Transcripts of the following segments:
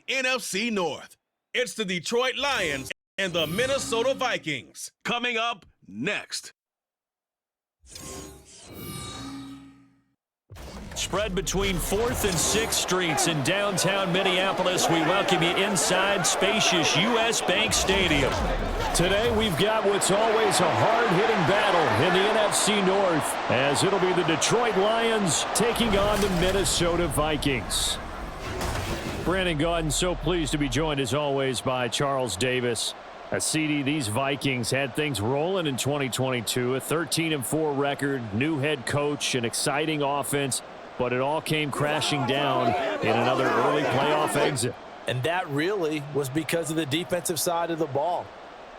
NFC North. It's the Detroit Lions and the Minnesota Vikings. Coming up next. Spread between 4th and 6th Streets in downtown Minneapolis. We welcome you inside spacious U.S. Bank Stadium. Today we've got what's always a hard-hitting battle in the NFC North, as it'll be the Detroit Lions taking on the Minnesota Vikings. Brandon Gaudin, so pleased to be joined as always by Charles Davis. CD, these Vikings had things rolling in 2022, a 13-4 record, new head coach, an exciting offense, but it all came crashing down in another early playoff exit. And that really was because of the defensive side of the ball.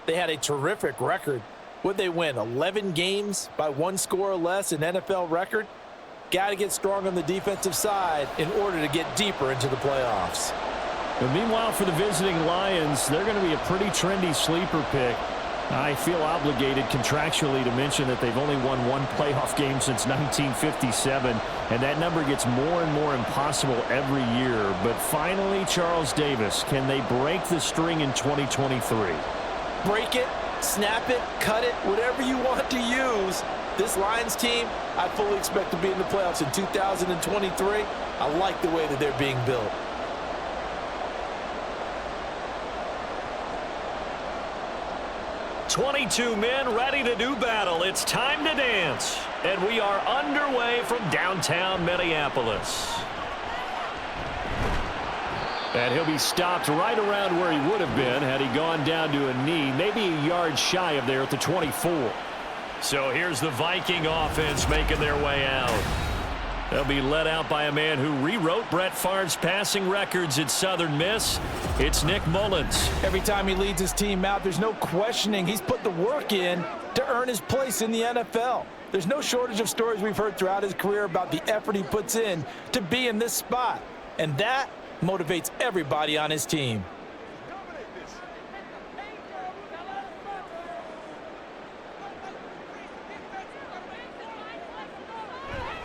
They had a terrific record. Would they win 11 games by 1 score or less, an NFL record? Got to get strong on the defensive side in order to get deeper into the playoffs. But meanwhile, for the visiting Lions, they're going to be a pretty trendy sleeper pick. I feel obligated contractually to mention that they've only won 1 playoff game since 1957, and that number gets more and more impossible every year. But finally, Charles Davis, can they break the string in 2023? Break it, snap it, cut it, whatever you want to use. This Lions team, I fully expect to be in the playoffs in 2023. I like the way that they're being built. "22 men ready to do battle. It's time to dance." And we are underway from downtown Minneapolis. And he'll be stopped right around where he would have been had he gone down to a knee, maybe a yard shy of there at the 24. So here's the Viking offense making their way out. They'll be led out by a man who rewrote Brett Favre's passing records at Southern Miss. It's Nick Mullins. Every time he leads his team out, there's no questioning. He's put the work in to earn his place in the NFL. There's no shortage of stories we've heard throughout his career about the effort he puts in to be in this spot. And that motivates everybody on his team.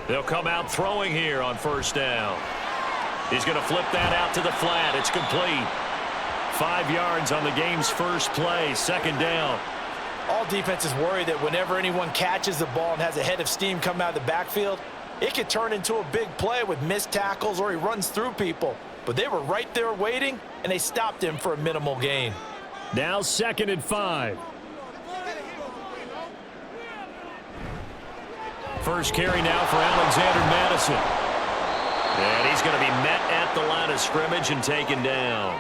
They'll come out throwing here on first down. He's going to flip that out to the flat. It's complete. 5 yards on the game's first play, second down. All defenses worry that whenever anyone catches the ball and has a head of steam come out of the backfield, it could turn into a big play with missed tackles or he runs through people. But they were right there waiting, and they stopped him for a minimal gain. Now 2nd and 5. First carry now for Alexander Madison. And he's going to be met at the line of scrimmage and taken down.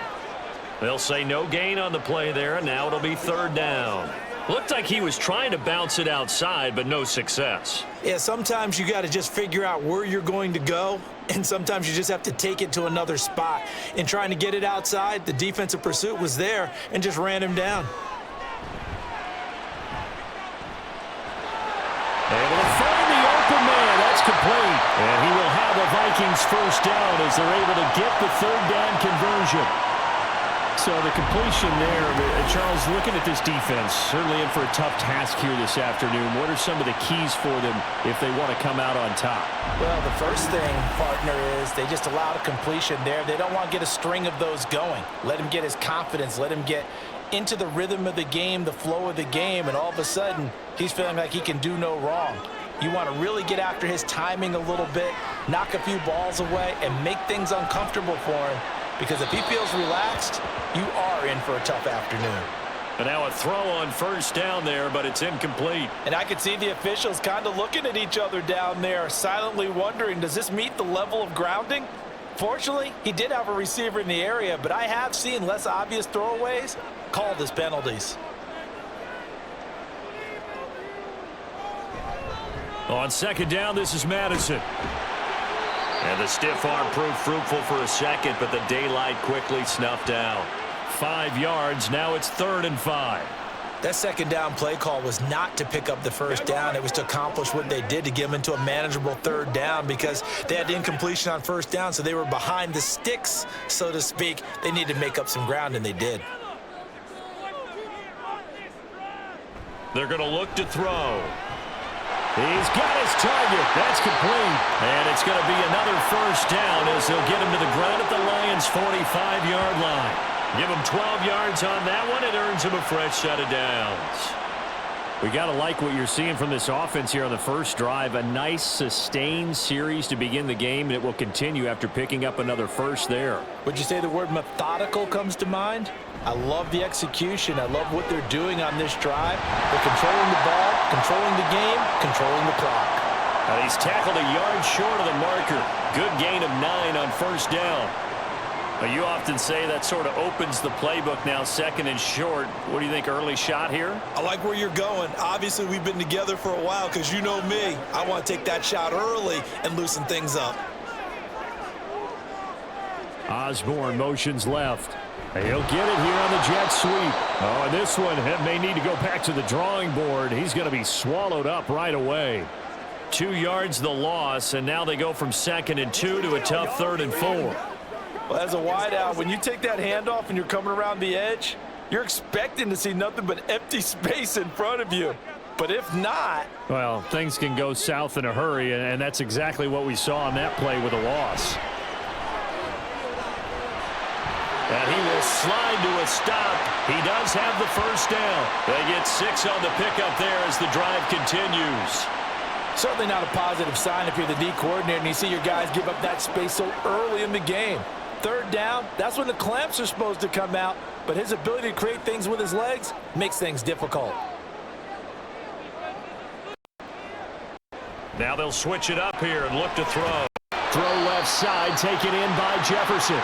They'll say no gain on the play there, and now it'll be 3rd down. Looked like he was trying to bounce it outside, but no success. Yeah, sometimes you got to just figure out where you're going to go, and sometimes you just have to take it to another spot. In trying to get it outside, the defensive pursuit was there and just ran him down. Able to find the open man. That's complete. And he will have a Vikings first down as they're able to get the 3rd down conversion. So the completion there, Charles, looking at this defense, certainly in for a tough task here this afternoon. What are some of the keys for them if they want to come out on top? Well, the first thing, partner, is they just allowed a completion there. They don't want to get a string of those going. Let him get his confidence. Let him get into the rhythm of the game, the flow of the game, and all of a sudden, he's feeling like he can do no wrong. You want to really get after his timing a little bit, knock a few balls away, and make things uncomfortable for him. Because if he feels relaxed, you are in for a tough afternoon. And now a throw on first down there, but it's incomplete. And I could see the officials kind of looking at each other down there, silently wondering, does this meet the level of grounding? Fortunately, he did have a receiver in the area, but I have seen less obvious throwaways called as penalties. On 2nd down, this is Madison. And the stiff arm proved fruitful for a second, but the daylight quickly snuffed out. 5 yards, now it's 3rd and 5. That 2nd down play call was not to pick up the first down. It was to accomplish what they did, to get them into a manageable 3rd down, because they had incompletion on first down, so they were behind the sticks, so to speak. They needed to make up some ground, and they did. They're going to look to throw. He's got his target. That's complete. And it's going to be another first down as they'll get him to the ground at the Lions' 45-yard line. Give him 12 yards on that one. It earns him a fresh set of downs. We got to like what you're seeing from this offense here on the first drive. A nice, sustained series to begin the game, and it will continue after picking up another first there. Would you say the word methodical comes to mind? I love the execution. I love what they're doing on this drive. They're controlling the ball, controlling the game, controlling the clock. And he's tackled a yard short of the marker. Good gain of 9 on first down. You often say that sort of opens the playbook now, second and short. What do you think, early shot here? I like where you're going. Obviously, we've been together for a while because you know me. I want to take that shot early and loosen things up. Osborne motions left. He'll get it here on the jet sweep. Oh, and this one may need to go back to the drawing board. He's going to be swallowed up right away. 2 yards the loss, and now they go from 2nd and 2 to a tough 3rd and 4. Well, as a wideout, when you take that handoff and you're coming around the edge, you're expecting to see nothing but empty space in front of you. But if not... Well, things can go south in a hurry, and that's exactly what we saw on that play with a loss. And he will slide to a stop. He does have the first down. They get 6 on the pickup there as the drive continues. Certainly not a positive sign if you're the D coordinator and you see your guys give up that space so early in the game. 3rd down, that's when the clamps are supposed to come out, but his ability to create things with his legs makes things difficult. Now they'll switch it up here and look to throw. Throw left side, taken in by Jefferson.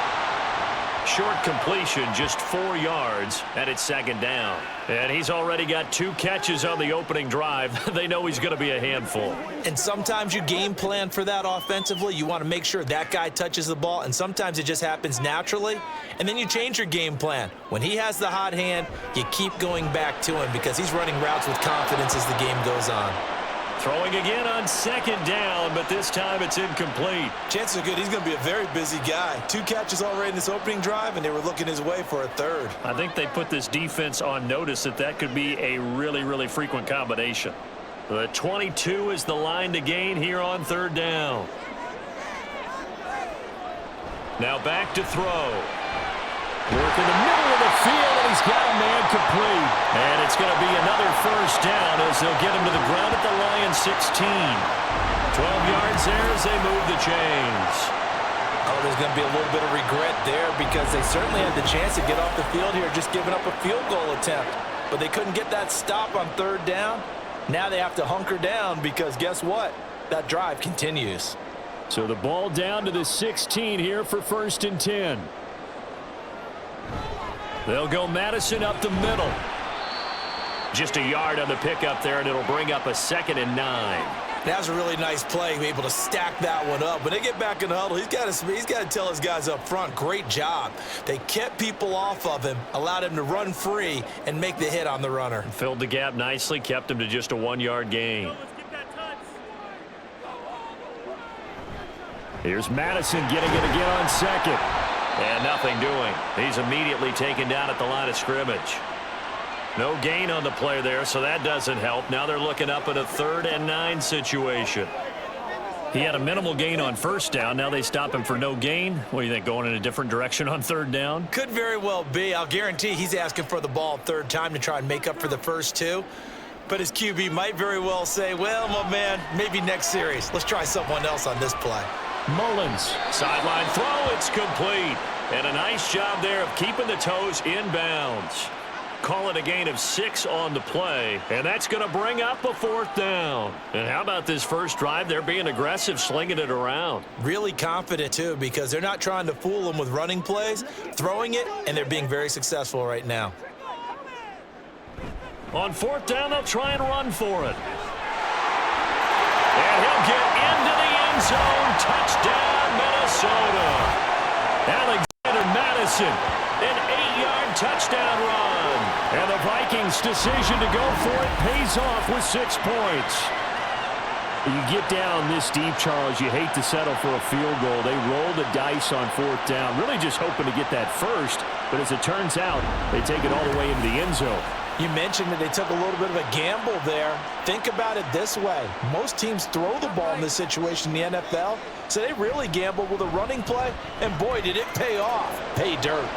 Short completion, just 4 yards, and it's 2nd down. And he's already got 2 catches on the opening drive. They know he's going to be a handful. And sometimes you game plan for that offensively. You want to make sure that guy touches the ball, and sometimes it just happens naturally. And then you change your game plan. When he has the hot hand, you keep going back to him because he's running routes with confidence as the game goes on. Throwing again on 2nd down, but this time it's incomplete. Chances are good he's going to be a very busy guy. 2 catches already in this opening drive, and they were looking his way for a 3rd. I think they put this defense on notice that could be a really, really frequent combination. The 22 is the line to gain here on 3rd down. Now back to throw. Work in the middle of the field, and he's got a man complete. And it's going to be another first down as they'll get him to the ground at the Lions 16. 12 yards there as they move the chains. Oh, there's going to be a little bit of regret there because they certainly had the chance to get off the field here, just giving up a field goal attempt. But they couldn't get that stop on 3rd down. Now they have to hunker down because guess what? That drive continues. So the ball down to the 16 here for 1st and 10. They'll go Madison up the middle. Just a yard on the pickup there, and it'll bring up a 2nd and 9. That was a really nice play, be able to stack that one up. When they get back in the huddle, he's got to tell his guys up front, great job. They kept people off of him, allowed him to run free, and make the hit on the runner. Filled the gap nicely, kept him to just a 1-yard gain. Here's Madison getting it again on 2nd. And nothing doing. He's immediately taken down at the line of scrimmage. No gain on the play there, so that doesn't help. Now they're looking up at a 3rd and 9 situation. He had a minimal gain on 1st down. Now they stop him for no gain. What do you think, going in a different direction on 3rd down? Could very well be. I'll guarantee he's asking for the ball 3rd time to try and make up for the first 2. But his QB might very well say, well, my man, maybe next series. Let's try someone else on this play. Mullins. Sideline throw. It's complete. And a nice job there of keeping the toes in bounds. Call it a gain of 6 on the play. And that's going to bring up a 4th down. And how about this first drive? They're being aggressive, slinging it around. Really confident, too, because they're not trying to fool them with running plays, throwing it, and they're being very successful right now. On 4th down, they'll try and run for it. And he'll get into the end zone. Touchdown, Minnesota. Alexander Madison, an 8-yard touchdown run. And the Vikings' decision to go for it pays off with 6 points. You get down this deep, Charles, you hate to settle for a field goal. They roll the dice on 4th down, really just hoping to get that first. But as it turns out, they take it all the way into the end zone. You mentioned that they took a little bit of a gamble there. Think about it this way. Most teams throw the ball in this situation in the NFL, so they really gamble with a running play, and boy, did it pay off. Pay dirt.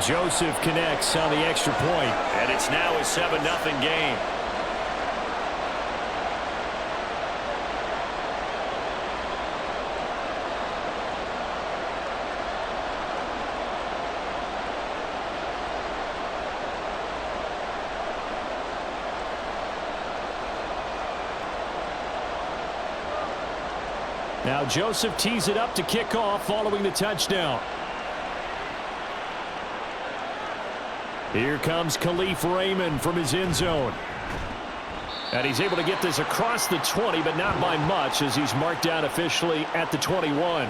Joseph connects on the extra point, and it's now a 7-0 game. Now Joseph tees it up to kick off following the touchdown. Here comes Khalif Raymond from his end zone. And he's able to get this across the 20, but not by much as he's marked down officially at the 21.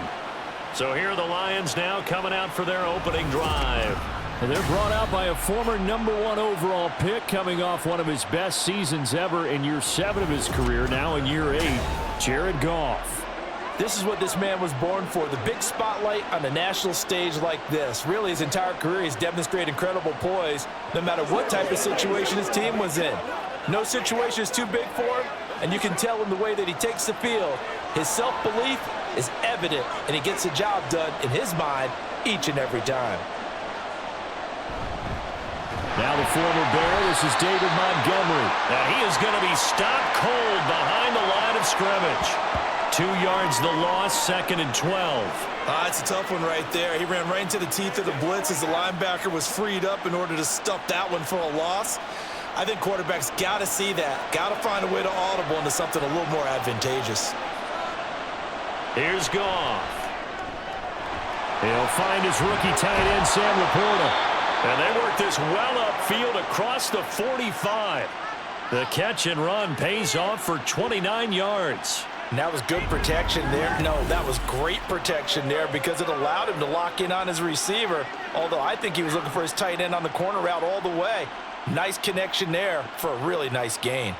So here are the Lions now coming out for their opening drive. And they're brought out by a former #1 overall pick coming off one of his best seasons ever in year 7 of his career, now in year 8, Jared Goff. This is what this man was born for, the big spotlight on the national stage like this. Really, his entire career, he's demonstrated incredible poise no matter what type of situation his team was in. No situation is too big for him, and you can tell in the way that he takes the field. His self-belief is evident, and he gets the job done in his mind each and every time. Now the former Bear, this is David Montgomery. Now he is going to be stopped cold behind the line of scrimmage. 2 yards the loss, 2nd and 12. It's a tough one right there. He ran right into the teeth of the blitz as the linebacker was freed up in order to stuff that one for a loss. I think quarterbacks got to see that. Got to find a way to audible into something a little more advantageous. Here's Goff. He'll find his rookie tight end, Sam Laporta. And they work this well upfield across the 45. The catch and run pays off for 29 yards. And that was good protection there. No, that was great protection there because it allowed him to lock in on his receiver, although I think he was looking for his tight end on the corner route all the way. Nice connection there for a really nice gain.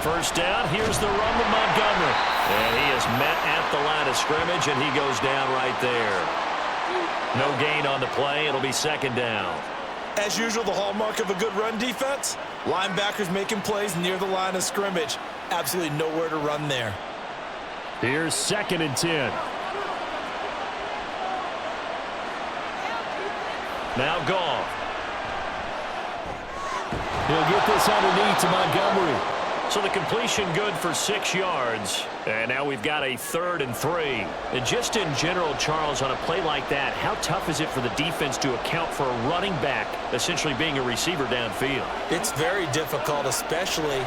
First down, here's the run with Montgomery. And he is met at the line of scrimmage, and he goes down right there. No gain on the play. It'll be 2nd down. As usual, the hallmark of a good run defense, linebackers making plays near the line of scrimmage. Absolutely nowhere to run there. Here's 2nd and 10. Now Goff. He'll get this underneath to Montgomery. So the completion good for 6 yards. And now we've got a 3rd and 3. And just in general, Charles, on a play like that, how tough is it for the defense to account for a running back essentially being a receiver downfield? It's very difficult, especially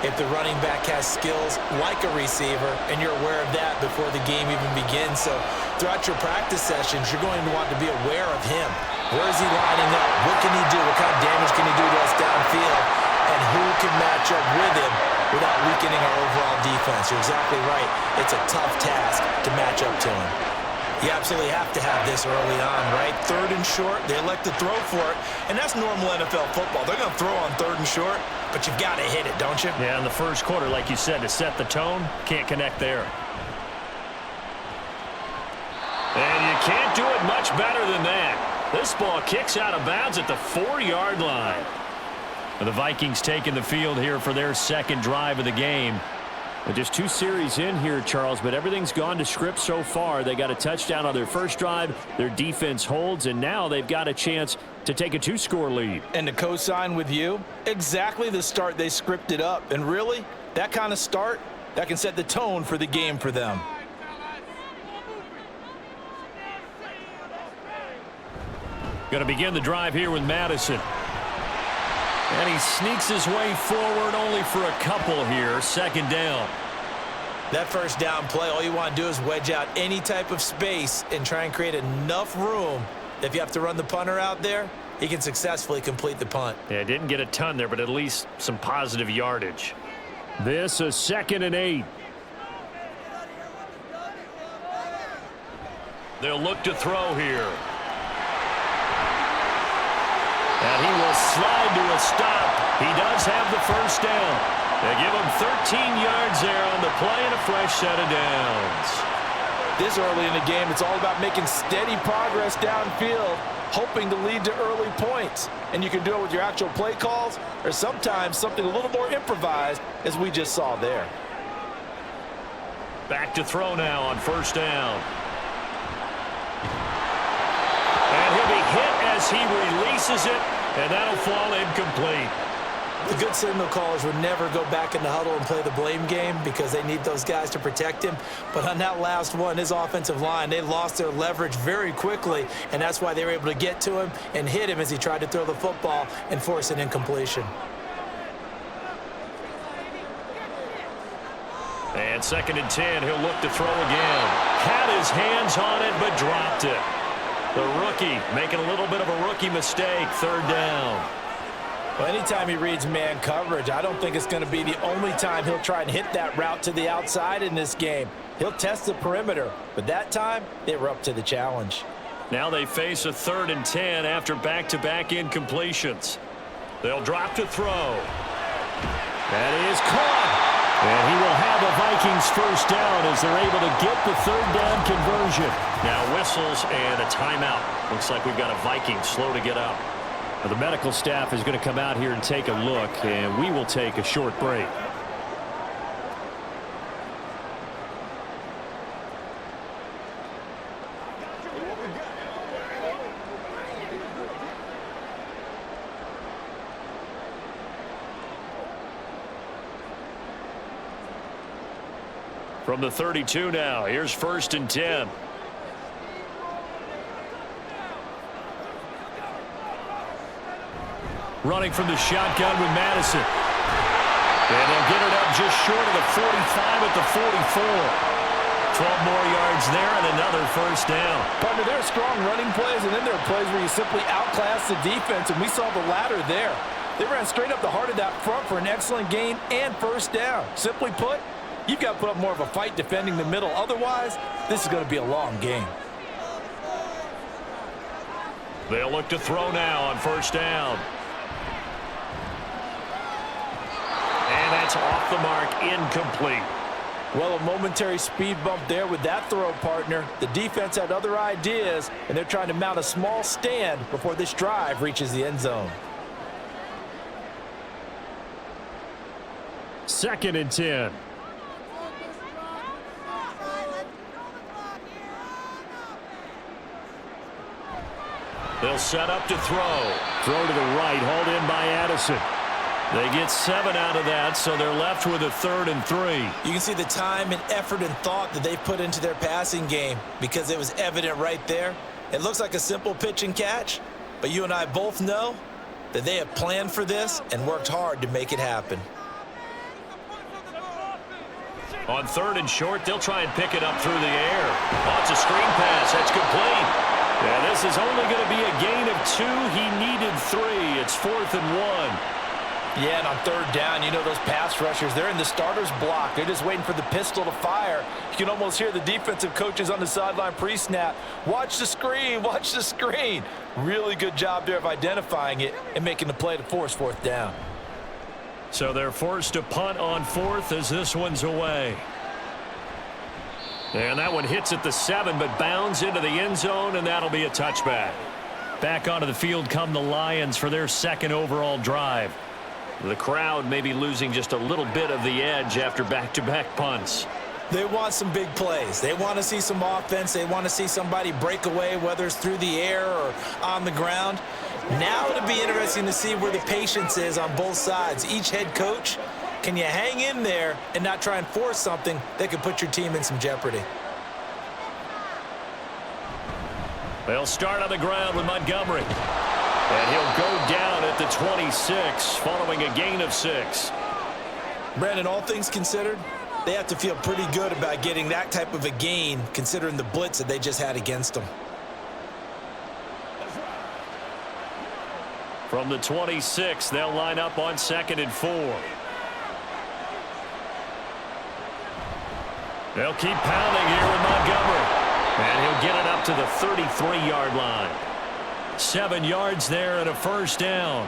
if the running back has skills like a receiver, and you're aware of that before the game even begins. So throughout your practice sessions, you're going to want to be aware of him. Where is he lining up? What can he do? What kind of damage can he do to us downfield? And who can match up with him without weakening our overall defense? You're exactly right. It's a tough task to match up to him. You absolutely have to have this early on, right? 3rd and short, they elect to throw for it, and that's normal NFL football. They're going to throw on 3rd and short, but you've got to hit it, don't you? Yeah, in the first quarter, like you said, to set the tone, can't connect there. And you can't do it much better than that. This ball kicks out of bounds at the 4-yard line. The Vikings taking the field here for their 2nd drive of the game. But just 2 series in here, Charles, but everything's gone to script so far. They got a touchdown on their first drive. Their defense holds, and now they've got a chance to take a 2-score lead. And to co-sign with you, exactly the start they scripted up. And really, that kind of start, that can set the tone for the game for them. Going to begin the drive here with Madison. And he sneaks his way forward only for a couple here. 2nd down. That first down play, all you want to do is wedge out any type of space and try and create enough room. If you have to run the punter out there, he can successfully complete the punt. Yeah, didn't get a ton there, but at least some positive yardage. This is 2nd and 8. They'll look to throw here. And he will will slide to a stop. He does have the first down. They give him 13 yards there on the play and a fresh set of downs. This early in the game, it's all about making steady progress downfield, hoping to lead to early points. And you can do it with your actual play calls or sometimes something a little more improvised, as we just saw there. Back to throw now on first down. And he'll be hit as he releases it, and that'll fall incomplete. The good signal callers would never go back in the huddle and play the blame game because they need those guys to protect him. But on that last one, his offensive line, they lost their leverage very quickly, and that's why they were able to get to him and hit him as he tried to throw the football and force an incompletion. And 2nd and 10, he'll look to throw again. Had his hands on it, but dropped it. The rookie making a little bit of a rookie mistake, 3rd down. Well, anytime he reads man coverage, I don't think it's going to be the only time he'll try and hit that route to the outside in this game. He'll test the perimeter, but that time, they were up to the challenge. Now they face a 3rd and 10 after back-to-back incompletions. They'll drop to throw. That is caught. And he will have a Vikings first down as they're able to get the 3rd down conversion. Now whistles and a timeout. Looks like we've got a Viking slow to get up. Well, the medical staff is going to come out here and take a look, and we will take a short break. From the 32 now, here's 1st and 10. Running from the shotgun with Madison. And they'll get it up just short of the 45 at the 44. 12 more yards there and another first down. Partner, there are strong running plays, and then there are plays where you simply outclass the defense, and we saw the latter there. They ran straight up the heart of that front for an excellent gain and first down. Simply put, you've got to put up more of a fight defending the middle. Otherwise, this is going to be a long game. They'll look to throw now on first down. And that's off the mark, incomplete. Well, a momentary speed bump there with that throw, partner. The defense had other ideas, and they're trying to mount a small stand before this drive reaches the end zone. 2nd and 10. They'll set up to throw. Throw to the right, hauled in by Addison. They get 7 out of that, so they're left with a 3rd and 3. You can see the time and effort and thought that they put into their passing game because it was evident right there. It looks like a simple pitch and catch, but you and I both know that they have planned for this and worked hard to make it happen. On 3rd and short, they'll try and pick it up through the air. Oh, it's a screen pass. That's complete. Yeah, this is only going to be a gain of 2. He needed 3. It's 4th and 1. Yeah, and on 3rd down, you know those pass rushers, they're in the starter's block. They're just waiting for the pistol to fire. You can almost hear the defensive coaches on the sideline pre-snap. Watch the screen, watch the screen. Really good job there of identifying it and making the play to force 4th down. So they're forced to punt on 4th as this one's away. And that one hits at the 7, but bounds into the end zone, and that'll be a touchback. Back onto the field come the Lions for their 2nd overall drive. The crowd may be losing just a little bit of the edge after back-to-back punts. They want some big plays. They want to see some offense. They want to see somebody break away, whether it's through the air or on the ground. Now it'll be interesting to see where the patience is on both sides. Each head coach, can you hang in there and not try and force something that could put your team in some jeopardy? They'll start on the ground with Montgomery. And he'll go down at the 26 following a gain of 6. Brandon, all things considered, they have to feel pretty good about getting that type of a gain considering the blitz that they just had against them. From the 26, they'll line up on 2nd and 4. They'll keep pounding here with Montgomery. And he'll get it up to the 33-yard line. 7 yards there and a first down.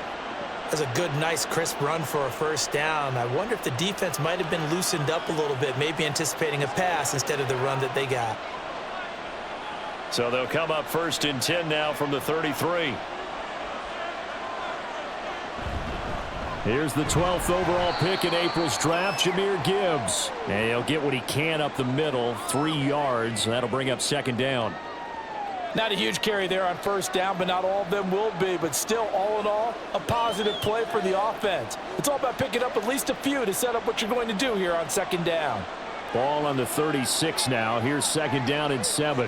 That's a good, nice, crisp run for a first down. I wonder if the defense might have been loosened up a little bit, maybe anticipating a pass instead of the run that they got. So they'll come up 1st and 10 now from the 33. Here's the 12th overall pick in April's draft, Jahmyr Gibbs. And he'll get what he can up the middle, 3 yards. That'll bring up 2nd down. Not a huge carry there on first down, but not all of them will be. But still, all in all, a positive play for the offense. It's all about picking up at least a few to set up what you're going to do here on 2nd down. Ball on the 36 now. Here's 2nd down and 7.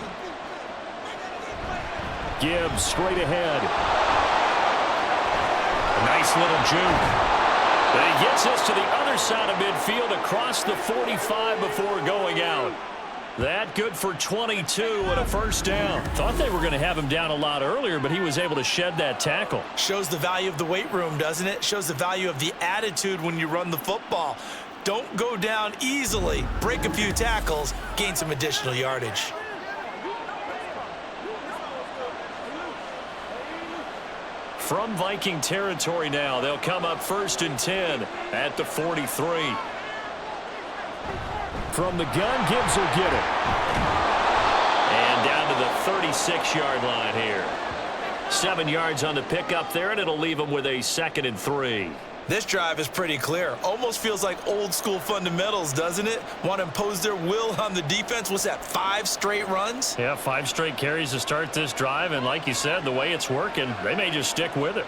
Gibbs straight ahead. A nice little juke. But he gets us to the other side of midfield across the 45 before going out. That good for 22 and a first down. Thought they were going to have him down a lot earlier, but he was able to shed that tackle. Shows the value of the weight room, doesn't it? Shows the value of the attitude when you run the football. Don't go down easily. Break a few tackles, gain some additional yardage. From Viking territory now, they'll come up 1st and 10 at the 43. From the gun, Gibbs will get it. And down to the 36-yard line here. 7 yards on the pickup there, and it'll leave them with a 2nd and 3. This drive is pretty clear. Almost feels like old school fundamentals, doesn't it? Want to impose their will on the defense. What's that, 5 straight runs? Yeah, 5 straight carries to start this drive, and like you said, the way it's working, they may just stick with it.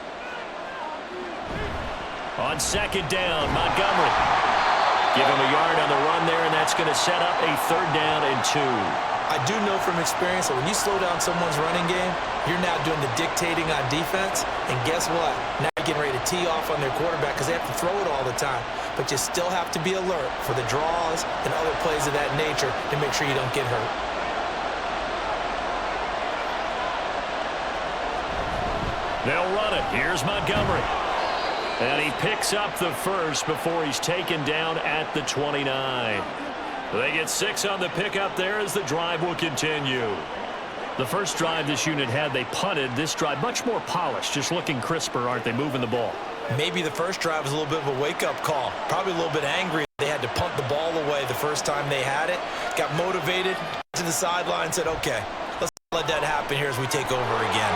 On 2nd down, Montgomery. Give him a yard on the run there, and that's going to set up a 3rd down and 2. I do know from experience that when you slow down someone's running game, you're now doing the dictating on defense. And guess what? Now you're getting ready to tee off on their quarterback because they have to throw it all the time. But you still have to be alert for the draws and other plays of that nature to make sure you don't get hurt. They'll run it. Here's Montgomery. And he picks up the first before he's taken down at the 29. They get 6 on the pickup there as the drive will continue. The first drive this unit had, they punted. This drive, much more polished, just looking crisper, aren't they, moving the ball? Maybe the first drive was a little bit of a wake-up call. Probably a little bit angry. They had to punt the ball away the first time they had it. Got motivated to the sideline, said, okay, let's let that happen here as we take over again.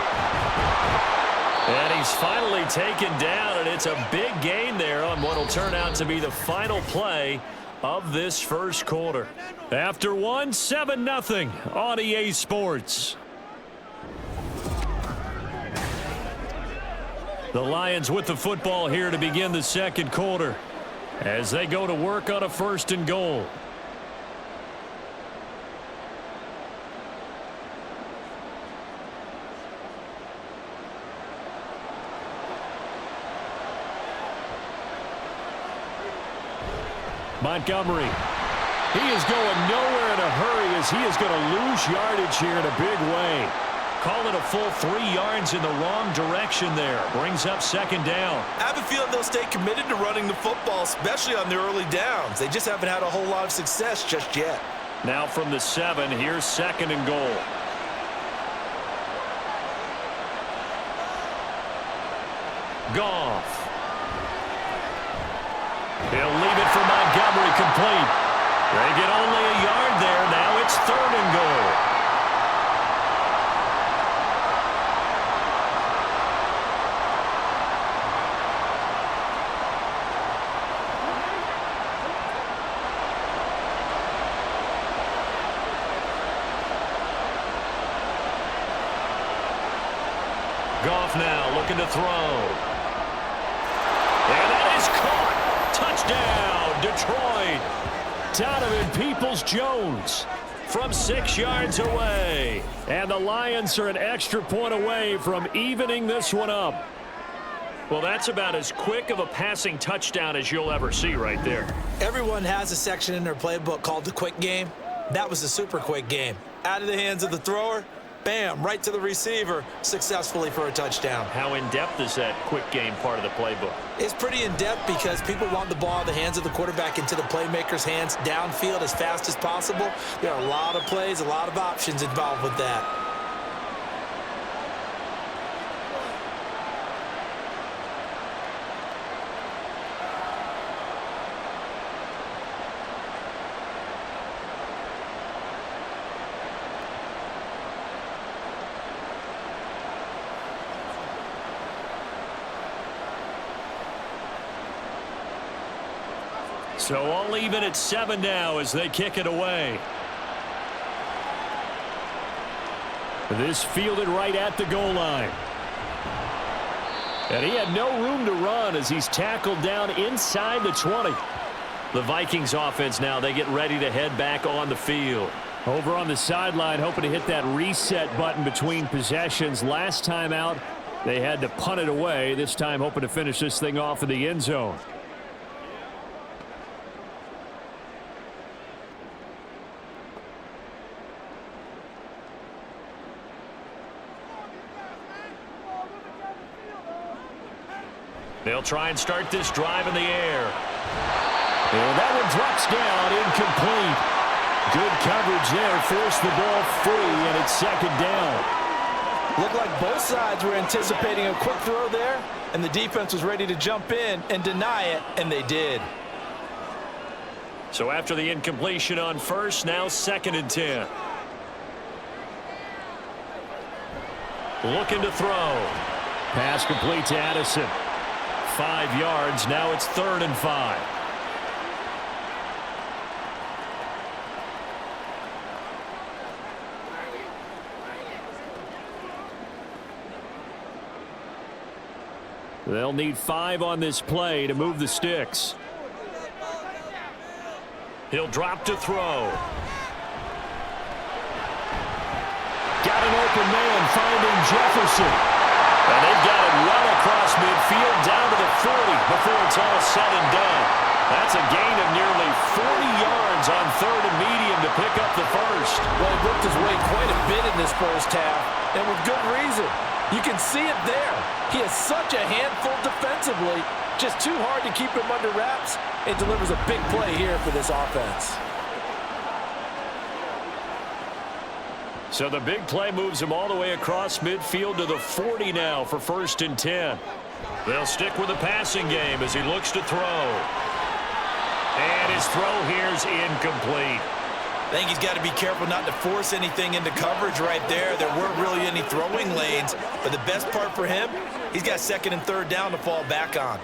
And he's finally taken down, and it's a big gain there on what will turn out to be the final play of this first quarter. After one, 7-0 on EA Sports. The Lions with the football here to begin the second quarter as they go to work on a 1st and goal. Montgomery. He is going nowhere in a hurry as he is going to lose yardage here in a big way. Call it a full 3 yards in the wrong direction there. Brings up 2nd down. I have a feeling they'll stay committed to running the football, especially on their early downs. They just haven't had a whole lot of success just yet. Now from the 7, here's 2nd and goal. Goff. He'll leave it for Montgomery complete. They get only a yard there. Now it's 3rd and goal. Goff now looking to throw. And that is caught. Touchdown, Detroit. Donovan Peoples-Jones from 6 yards away. And the Lions are an extra point away from evening this one up. Well, that's about as quick of a passing touchdown as you'll ever see right there. Everyone has a section in their playbook called the quick game. That was the super quick game. Out of the hands of the thrower, bam, right to the receiver, successfully for a touchdown. How in-depth is that quick game part of the playbook? It's pretty in-depth because people want the ball in the hands of the quarterback into the playmaker's hands downfield as fast as possible. There are a lot of plays, a lot of options involved with that. So all even at 7 now as they kick it away. This fielded right at the goal line. And he had no room to run as he's tackled down inside the 20. The Vikings offense now, they get ready to head back on the field. Over on the sideline, hoping to hit that reset button between possessions. Last time out, they had to punt it away. This time hoping to finish this thing off in the end zone. They'll try and start this drive in the air. And that one drops down, incomplete. Good coverage there, forced the ball free, and it's second down. Looked like both sides were anticipating a quick throw there, and the defense was ready to jump in and deny it, and they did. So after the incompletion on first, now 2nd and 10. Looking to throw. Pass complete to Addison. 5 yards. Now it's 3rd and 5. They'll need 5 on this play to move the sticks. He'll drop to throw. Got an open man finding Jefferson. And they've got it well across midfield down to the 40 before it's all said and done. That's a gain of nearly 40 yards on 3rd and medium to pick up the first. Well, he worked his way quite a bit in this first half, and with good reason. You can see it there. He is such a handful defensively. Just too hard to keep him under wraps. It delivers a big play here for this offense. So the big play moves him all the way across midfield to the 40 now for 1st and 10. They'll stick with the passing game as he looks to throw. And his throw here's incomplete. I think he's got to be careful not to force anything into coverage right there. There weren't really any throwing lanes, but the best part for him, he's got 2nd and 3rd down to fall back on.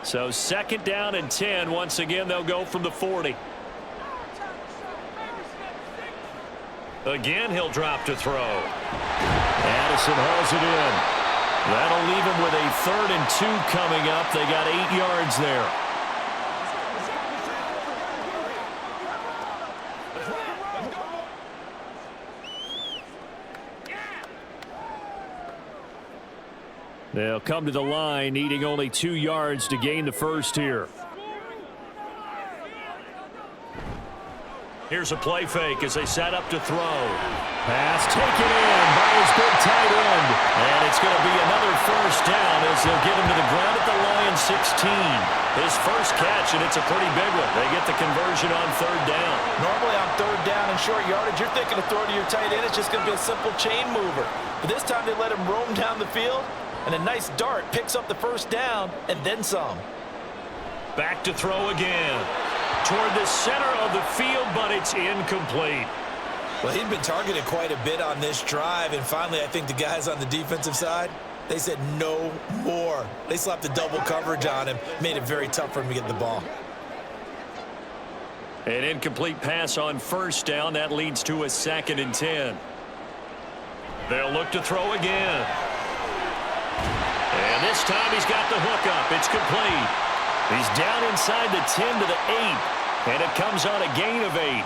So 2nd down and 10. Once again, they'll go from the 40. Again, he'll drop to throw. Addison hauls it in. That'll leave him with a 3rd and 2 coming up. They got 8 yards there. They'll come to the line, needing only 2 yards to gain the first here. Here's a play fake as they set up to throw. Pass taken in by his big tight end. And it's going to be another first down as they'll get him to the ground at the Lions 16. His first catch, and it's a pretty big one. They get the conversion on 3rd down. Normally on 3rd down and short yardage, you're thinking of throwing to your tight end. It's just going to be a simple chain mover. But this time they let him roam down the field, and a nice dart picks up the first down and then some. Back to throw again. Toward the center of the field, but it's incomplete. Well, he'd been targeted quite a bit on this drive, and finally I think the guys on the defensive side, they said no more. They slapped the double coverage on him, made it very tough for him to get the ball. An incomplete pass on 1st down. That leads to a 2nd and 10. They'll look to throw again. And this time he's got the hook up. It's complete. He's down inside the 10 to the 8. And it comes on a gain of 8.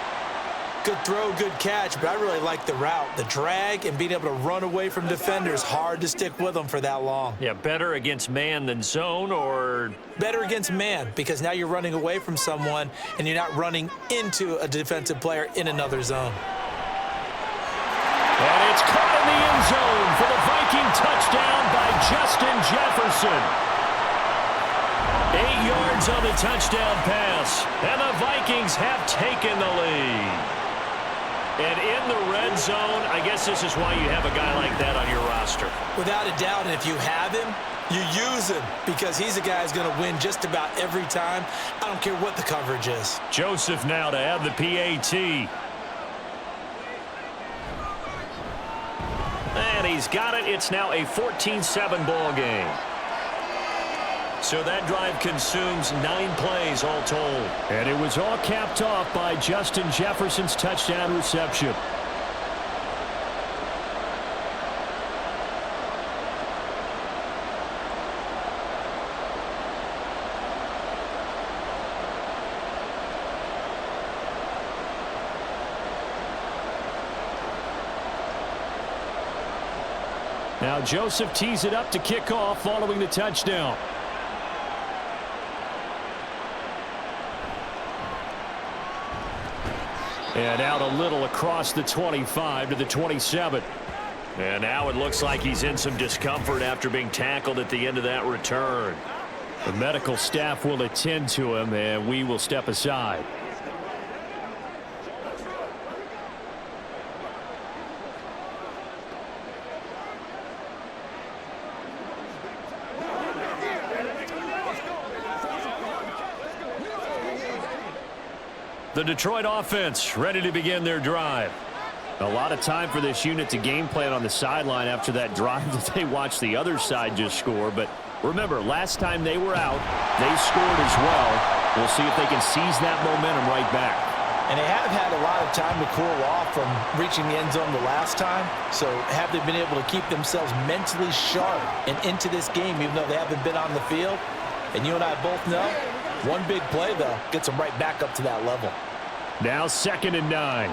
Good throw, good catch, but I really like the route. The drag and being able to run away from defenders, hard to stick with them for that long. Yeah, better against man than zone, or? Better against man, because now you're running away from someone and you're not running into a defensive player in another zone. And it's caught in the end zone for the Viking touchdown by Justin Jefferson. 8 yards on the touchdown pass, and the Vikings have taken the lead. And in the red zone, I guess this is why you have a guy like that on your roster. Without a doubt, and if you have him, you use him, because he's a guy who's going to win just about every time. I don't care what the coverage is. Joseph now to have the PAT. And he's got it. It's now a 14-7 ball game. So that drive consumes 9 plays all told. And it was all capped off by Justin Jefferson's touchdown reception. Now Joseph tees it up to kick off following the touchdown. And out a little across the 25 to the 27. And now it looks like he's in some discomfort after being tackled at the end of that return. The medical staff will attend to him, and we will step aside. The Detroit offense ready to begin their drive. A lot of time for this unit to game plan on the sideline after that drive that they watched the other side just score. But remember, last time they were out, they scored as well. We'll see if they can seize that momentum right back. And they have had a lot of time to cool off from reaching the end zone the last time. So have they been able to keep themselves mentally sharp and into this game even though they haven't been on the field? And you and I both know, one big play, though, gets them right back up to that level. Now 2nd and 9.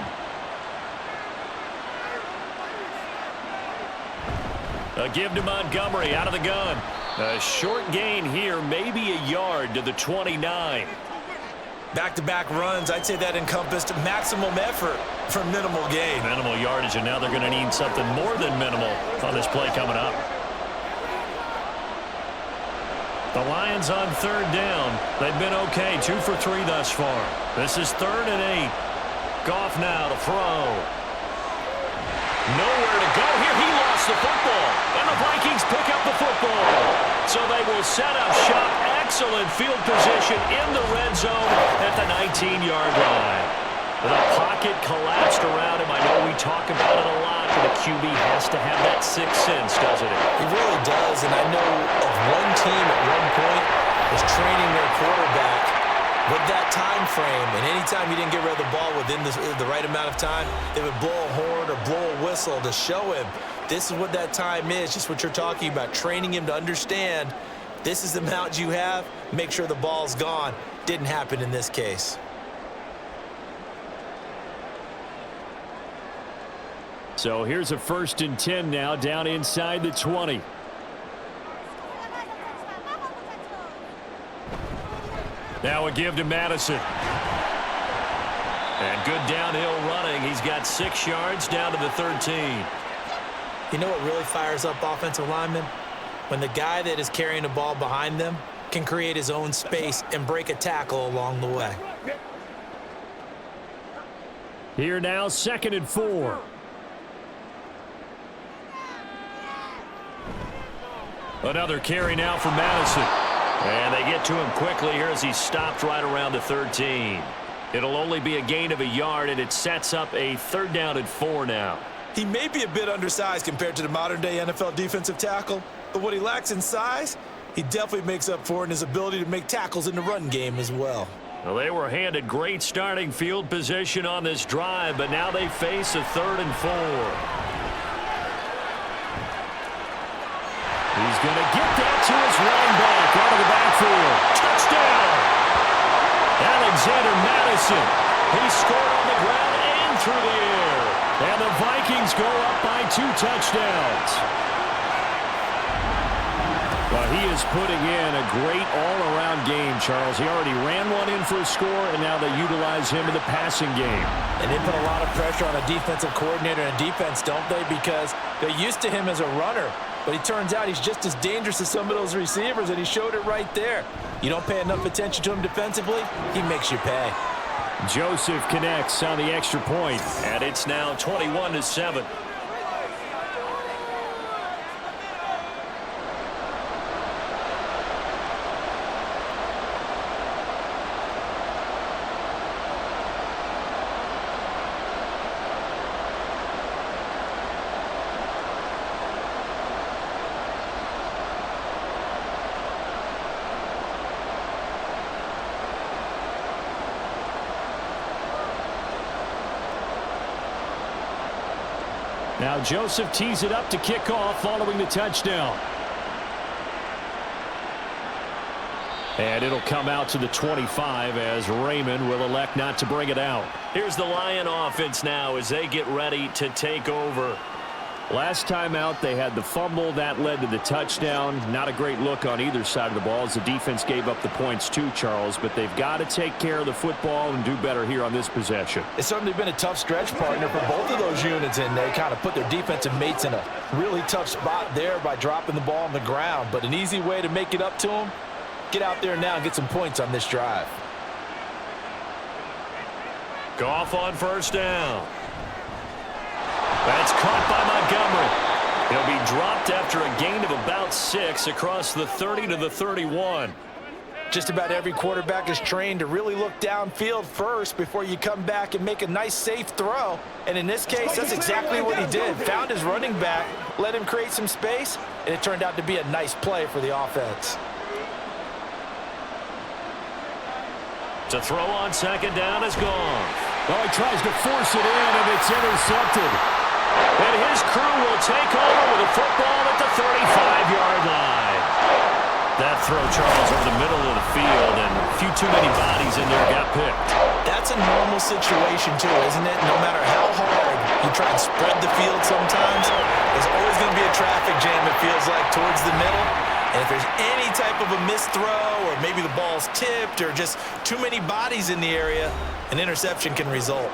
A give to Montgomery out of the gun. A short gain here, maybe a yard to the 29. Back-to-back runs, I'd say that encompassed maximum effort for minimal gain. Minimal yardage, and now they're going to need something more than minimal on this play coming up. The Lions on 3rd down. They've been okay, 2 for 3 thus far. This is 3rd and 8. Goff now to throw. Nowhere to go here. He lost the football. And the Vikings pick up the football. So they will set up shop. Excellent field position in the red zone at the 19-yard line. The pocket collapsed around him. I know we talk about it a lot, but a QB has to have that sixth sense, doesn't it? He really does, and I know of one team at one point was training their quarterback with that time frame, and anytime he didn't get rid of the ball within the right amount of time, they would blow a horn or blow a whistle to show him this is what that time is, just what you're talking about, training him to understand this is the amount you have, make sure the ball's gone. Didn't happen in this case. So here's a 1st and 10 now, down inside the 20. Now a give to Madison. And good downhill running. He's got 6 yards down to the 13. You know what really fires up offensive linemen? When the guy that is carrying the ball behind them can create his own space and break a tackle along the way. Here now, 2nd and 4. Another carry now for Madison. And they get to him quickly here as he stopped right around the 13. It'll only be a gain of a yard, and it sets up a 3rd down and 4 now. He may be a bit undersized compared to the modern-day NFL defensive tackle, but what he lacks in size, he definitely makes up for in his ability to make tackles in the run game as well. Well, they were handed great starting field position on this drive, but now they face a 3rd and 4. He's going to get that to his running back out of the backfield. Touchdown! Alexander Madison. He scored on the ground and through the air. And the Vikings go up by 2 touchdowns. Well, he is putting in a great all-around game, Charles. He already ran one in for a score, and now they utilize him in the passing game. And they put a lot of pressure on a defensive coordinator and defense, don't they? Because they're used to him as a runner. But it turns out he's just as dangerous as some of those receivers, and he showed it right there. You don't pay enough attention to him defensively, he makes you pay. Joseph connects on the extra point, and it's now 21-7. Now Joseph tees it up to kick off following the touchdown. And it'll come out to the 25 as Raymond will elect not to bring it out. Here's the Lion offense now as they get ready to take over. Last time out, they had the fumble. That led to the touchdown. Not a great look on either side of the ball as the defense gave up the points too, Charles. But they've got to take care of the football and do better here on this possession. It's certainly been a tough stretch, partner, for both of those units, and they kind of put their defensive mates in a really tough spot there by dropping the ball on the ground. But an easy way to make it up to them, get out there now and get some points on this drive. Goff on first down. That's caught by Montgomery. He'll be dropped after a gain of about 6 across the 30 to the 31. Just about every quarterback is trained to really look downfield first before you come back and make a nice, safe throw. And in this case, that's exactly what he did. Found his running back, let him create some space, and it turned out to be a nice play for the offense. To throw on second down is gone. Well, he tries to force it in, and it's intercepted. And his crew will take over with a football at the 35-yard line. That throw, Charles, over the middle of the field, and a few too many bodies in there got picked. That's a normal situation, too, isn't it? No matter how hard you try and spread the field sometimes, there's always going to be a traffic jam, it feels like, towards the middle. And if there's any type of a missed throw, or maybe the ball's tipped, or just too many bodies in the area, an interception can result.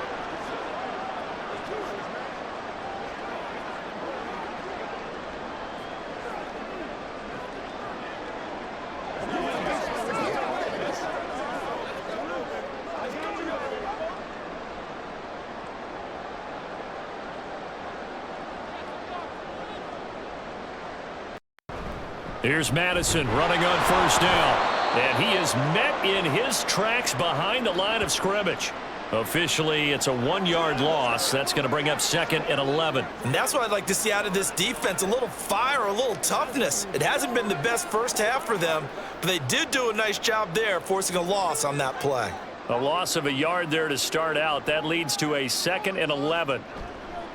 Here's Madison running on first down. And he is met in his tracks behind the line of scrimmage. Officially, it's a 1-yard loss. That's going to bring up second and 11. And that's what I'd like to see out of this defense, a little fire, a little toughness. It hasn't been the best first half for them, but they did do a nice job there, forcing a loss on that play. A loss of a yard there to start out. That leads to a second and 11.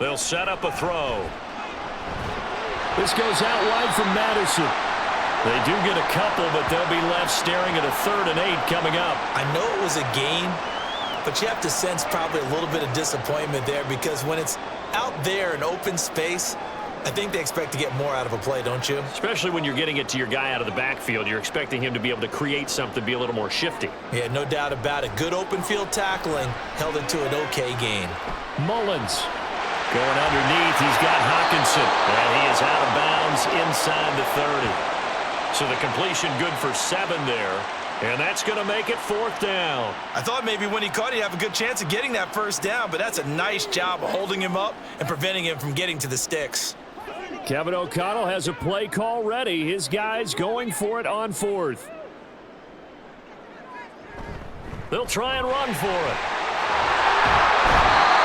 They'll set up a throw. This goes out wide from Madison. They do get a couple, but they'll be left staring at a 3rd and 8 coming up. I know it was a gain, but you have to sense probably a little bit of disappointment there because when it's out there in open space, I think they expect to get more out of a play, don't you? Especially when you're getting it to your guy out of the backfield. You're expecting him to be able to create something, be a little more shifty. Yeah, no doubt about it. Good open field tackling held it to an okay gain. Mullins going underneath. He's got Hawkinson, and he is out of bounds inside the 30. So the completion good for 7 there, and that's going to make it 4th down. I thought maybe when he caught it, he'd have a good chance of getting that first down, but that's a nice job of holding him up and preventing him from getting to the sticks. Kevin O'Connell has a play call ready. His guys going for it on 4th. They'll try and run for it.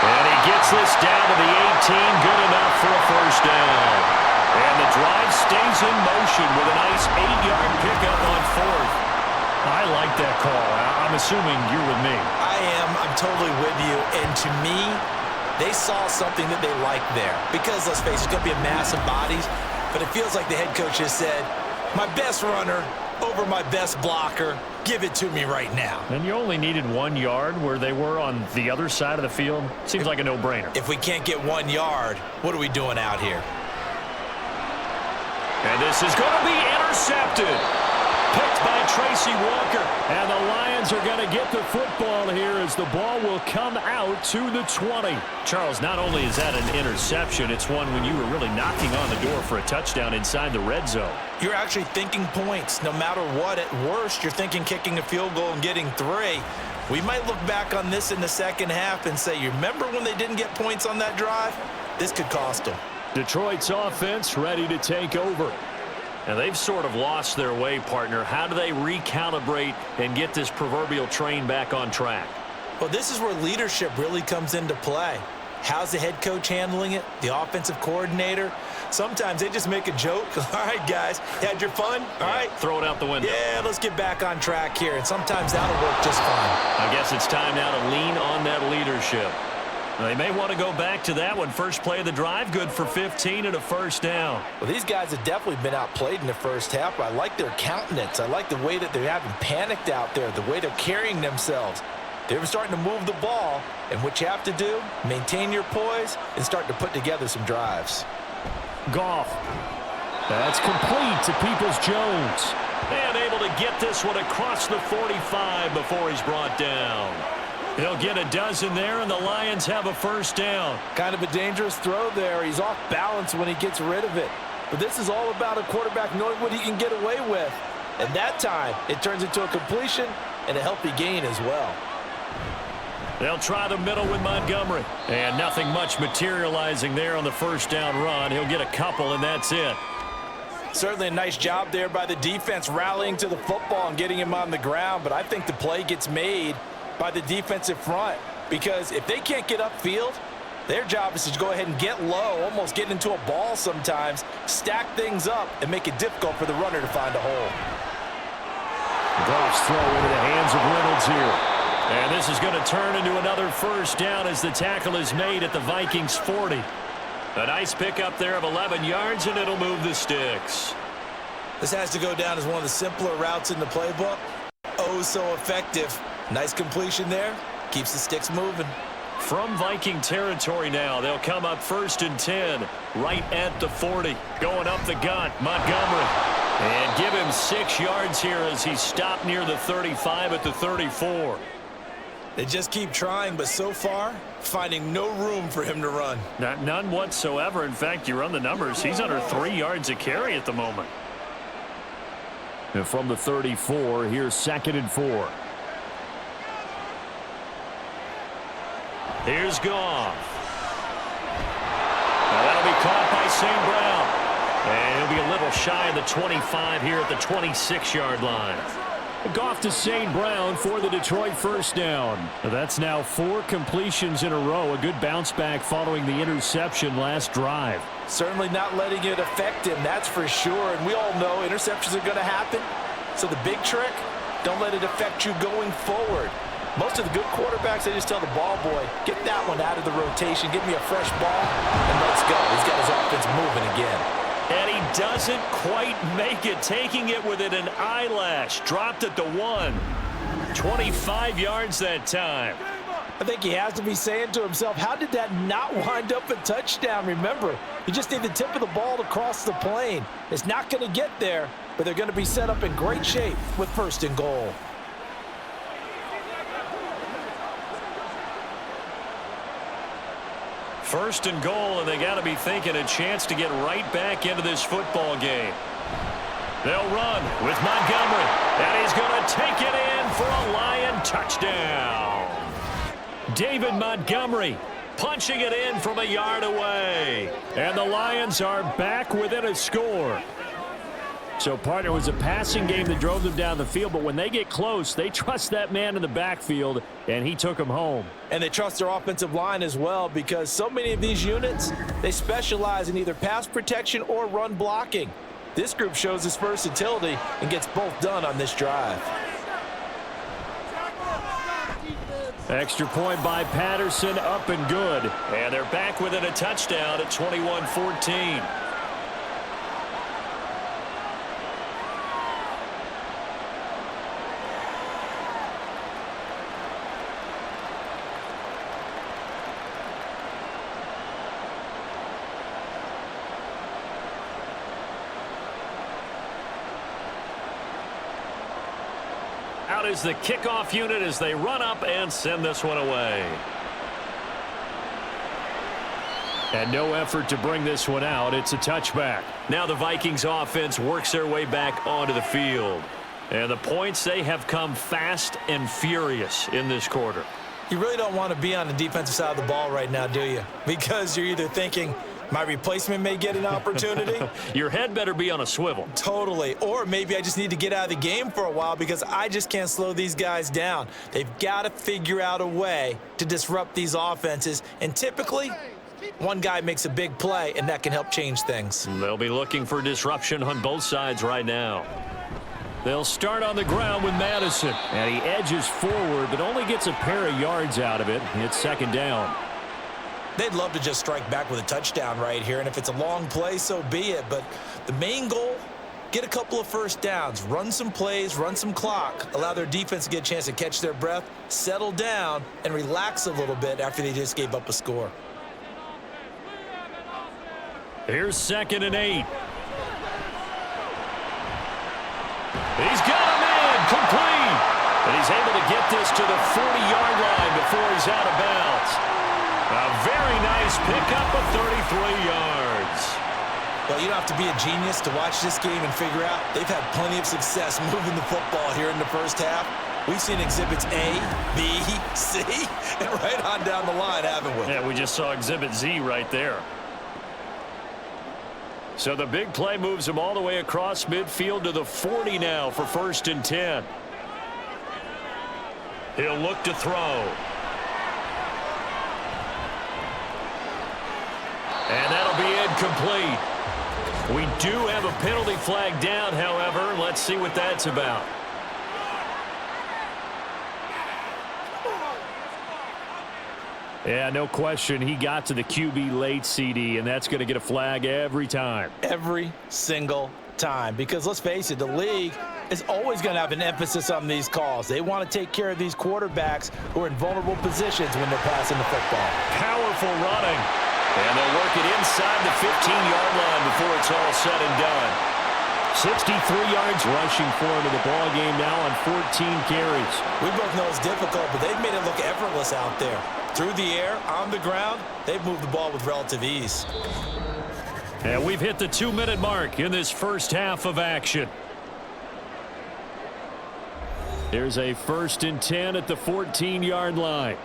And he gets this down to the 18, good enough for a first down. And the drive stays in motion with a nice 8-yard pickup on 4th. I like that call. I'm assuming you're with me. I am. I'm totally with you. And to me, they saw something that they liked there. Because, let's face it, it's going to be a mass of bodies. But it feels like the head coach has said, my best runner over my best blocker, give it to me right now. And you only needed 1 yard where they were on the other side of the field. Seems like a no-brainer. If we can't get 1 yard, what are we doing out here? And this is going to be intercepted. Picked by Tracy Walker. And the Lions are going to get the football here as the ball will come out to the 20. Charles, not only is that an interception, it's one when you were really knocking on the door for a touchdown inside the red zone. You're actually thinking points. No matter what, at worst, you're thinking kicking a field goal and getting 3. We might look back on this in the second half and say, you remember when they didn't get points on that drive? This could cost them. Detroit's offense ready to take over. And they've sort of lost their way, partner. How do they recalibrate and get this proverbial train back on track? Well, this is where leadership really comes into play. How's the head coach handling it? The offensive coordinator? Sometimes they just make a joke. All right, guys, you had your fun? All right. Throw it out the window. Yeah, let's get back on track here. And sometimes that'll work just fine. I guess it's time now to lean on that leadership. They may want to go back to that one. First play of the drive, good for 15 and a first down. Well, these guys have definitely been outplayed in the first half. I like their countenance. I like the way that they haven't panicked out there, the way they're carrying themselves. They're starting to move the ball, and what you have to do, maintain your poise and start to put together some drives. Goff. That's complete to Peoples-Jones. And able to get this one across the 45 before he's brought down. He'll get a dozen there, and the Lions have a first down. Kind of a dangerous throw there. He's off balance when he gets rid of it. But this is all about a quarterback knowing what he can get away with. And that time, it turns into a completion and a healthy gain as well. They'll try the middle with Montgomery. And nothing much materializing there on the first down run. He'll get a couple, and that's it. Certainly a nice job there by the defense rallying to the football and getting him on the ground. But I think the play gets made by the defensive front, because if they can't get upfield, their job is to go ahead and get low, almost get into a ball sometimes, stack things up, and make it difficult for the runner to find a hole. Goff's throw into the hands of Reynolds here. And this is going to turn into another first down as the tackle is made at the Vikings 40. A nice pickup there of 11 yards, and it'll move the sticks. This has to go down as one of the simpler routes in the playbook. Oh, so effective. Nice completion there. Keeps the sticks moving. From Viking territory now, they'll come up 1st and 10, right at the 40. Going up the gut, Montgomery. And give him 6 yards here as he stopped near the 35 at the 34. They just keep trying, but so far, finding no room for him to run. None whatsoever. In fact, you run the numbers. He's under 3 yards a carry at the moment. And from the 34, here's 2nd and 4. Here's Goff. Now that'll be caught by St. Brown. And he'll be a little shy of the 25 here at the 26-yard line. Goff to St. Brown for the Detroit first down. That's now 4 completions in a row. A good bounce back following the interception last drive. Certainly not letting it affect him, that's for sure. And we all know interceptions are going to happen. So the big trick, don't let it affect you going forward. Most of the good quarterbacks, they just tell the ball boy, get that one out of the rotation, give me a fresh ball, and let's go. He's got his offense moving again. And he doesn't quite make it, taking it within an eyelash. Dropped at the 1. 25 yards that time. I think he has to be saying to himself, how did that not wind up a touchdown? Remember, you just need the tip of the ball to cross the plane. It's not going to get there, but they're going to be set up in great shape with 1st and goal. First and goal, and they got to be thinking a chance to get right back into this football game. They'll run with Montgomery, and he's going to take it in for a Lion touchdown. David Montgomery punching it in from a yard away. And the Lions are back within a score. So, partner, it was a passing game that drove them down the field, but when they get close, they trust that man in the backfield, and he took them home. And they trust their offensive line as well, because so many of these units, they specialize in either pass protection or run blocking. This group shows its versatility and gets both done on this drive. Extra point by Patterson, up and good. And they're back within a touchdown at 21-14. Out is the kickoff unit as they run up and send this one away. And no effort to bring this one out. It's a touchback. Now the Vikings offense works their way back onto the field. And the points, they have come fast and furious in this quarter. You really don't want to be on the defensive side of the ball right now, do you? Because you're either thinking, my replacement may get an opportunity. Your head better be on a swivel. Totally. Or maybe I just need to get out of the game for a while because I just can't slow these guys down. They've got to figure out a way to disrupt these offenses. And typically, one guy makes a big play, and that can help change things. They'll be looking for disruption on both sides right now. They'll start on the ground with Madison. And he edges forward, but only gets a pair of yards out of it. It's 2nd down. They'd love to just strike back with a touchdown right here, and if it's a long play, so be it. But the main goal, get a couple of first downs, run some plays, run some clock, allow their defense to get a chance to catch their breath, settle down, and relax a little bit after they just gave up a score. Here's 2nd and 8. He's got him in, complete. And he's able to get this to the 40-yard line before he's out of bounds. A very nice pickup of 33 yards. Well, you don't have to be a genius to watch this game and figure out they've had plenty of success moving the football here in the first half. We've seen exhibits A, B, C, and right on down the line, haven't we? Yeah, we just saw exhibit Z right there. So the big play moves him all the way across midfield to the 40 now for 1st and 10. He'll look to throw. And that'll be incomplete. We do have a penalty flag down, however. Let's see what that's about. Yeah, no question. He got to the QB late, CD, and that's going to get a flag every time. Every single time. Because let's face it, the league is always going to have an emphasis on these calls. They want to take care of these quarterbacks who are in vulnerable positions when they're passing the football. Powerful running. And they'll work it inside the 15-yard line before it's all said and done. 63 yards rushing for him in the ball game now on 14 carries. We both know it's difficult, but they've made it look effortless out there. Through the air, on the ground, they've moved the ball with relative ease. And we've hit the 2-minute mark in this first half of action. There's a 1st and 10 at the 14-yard line.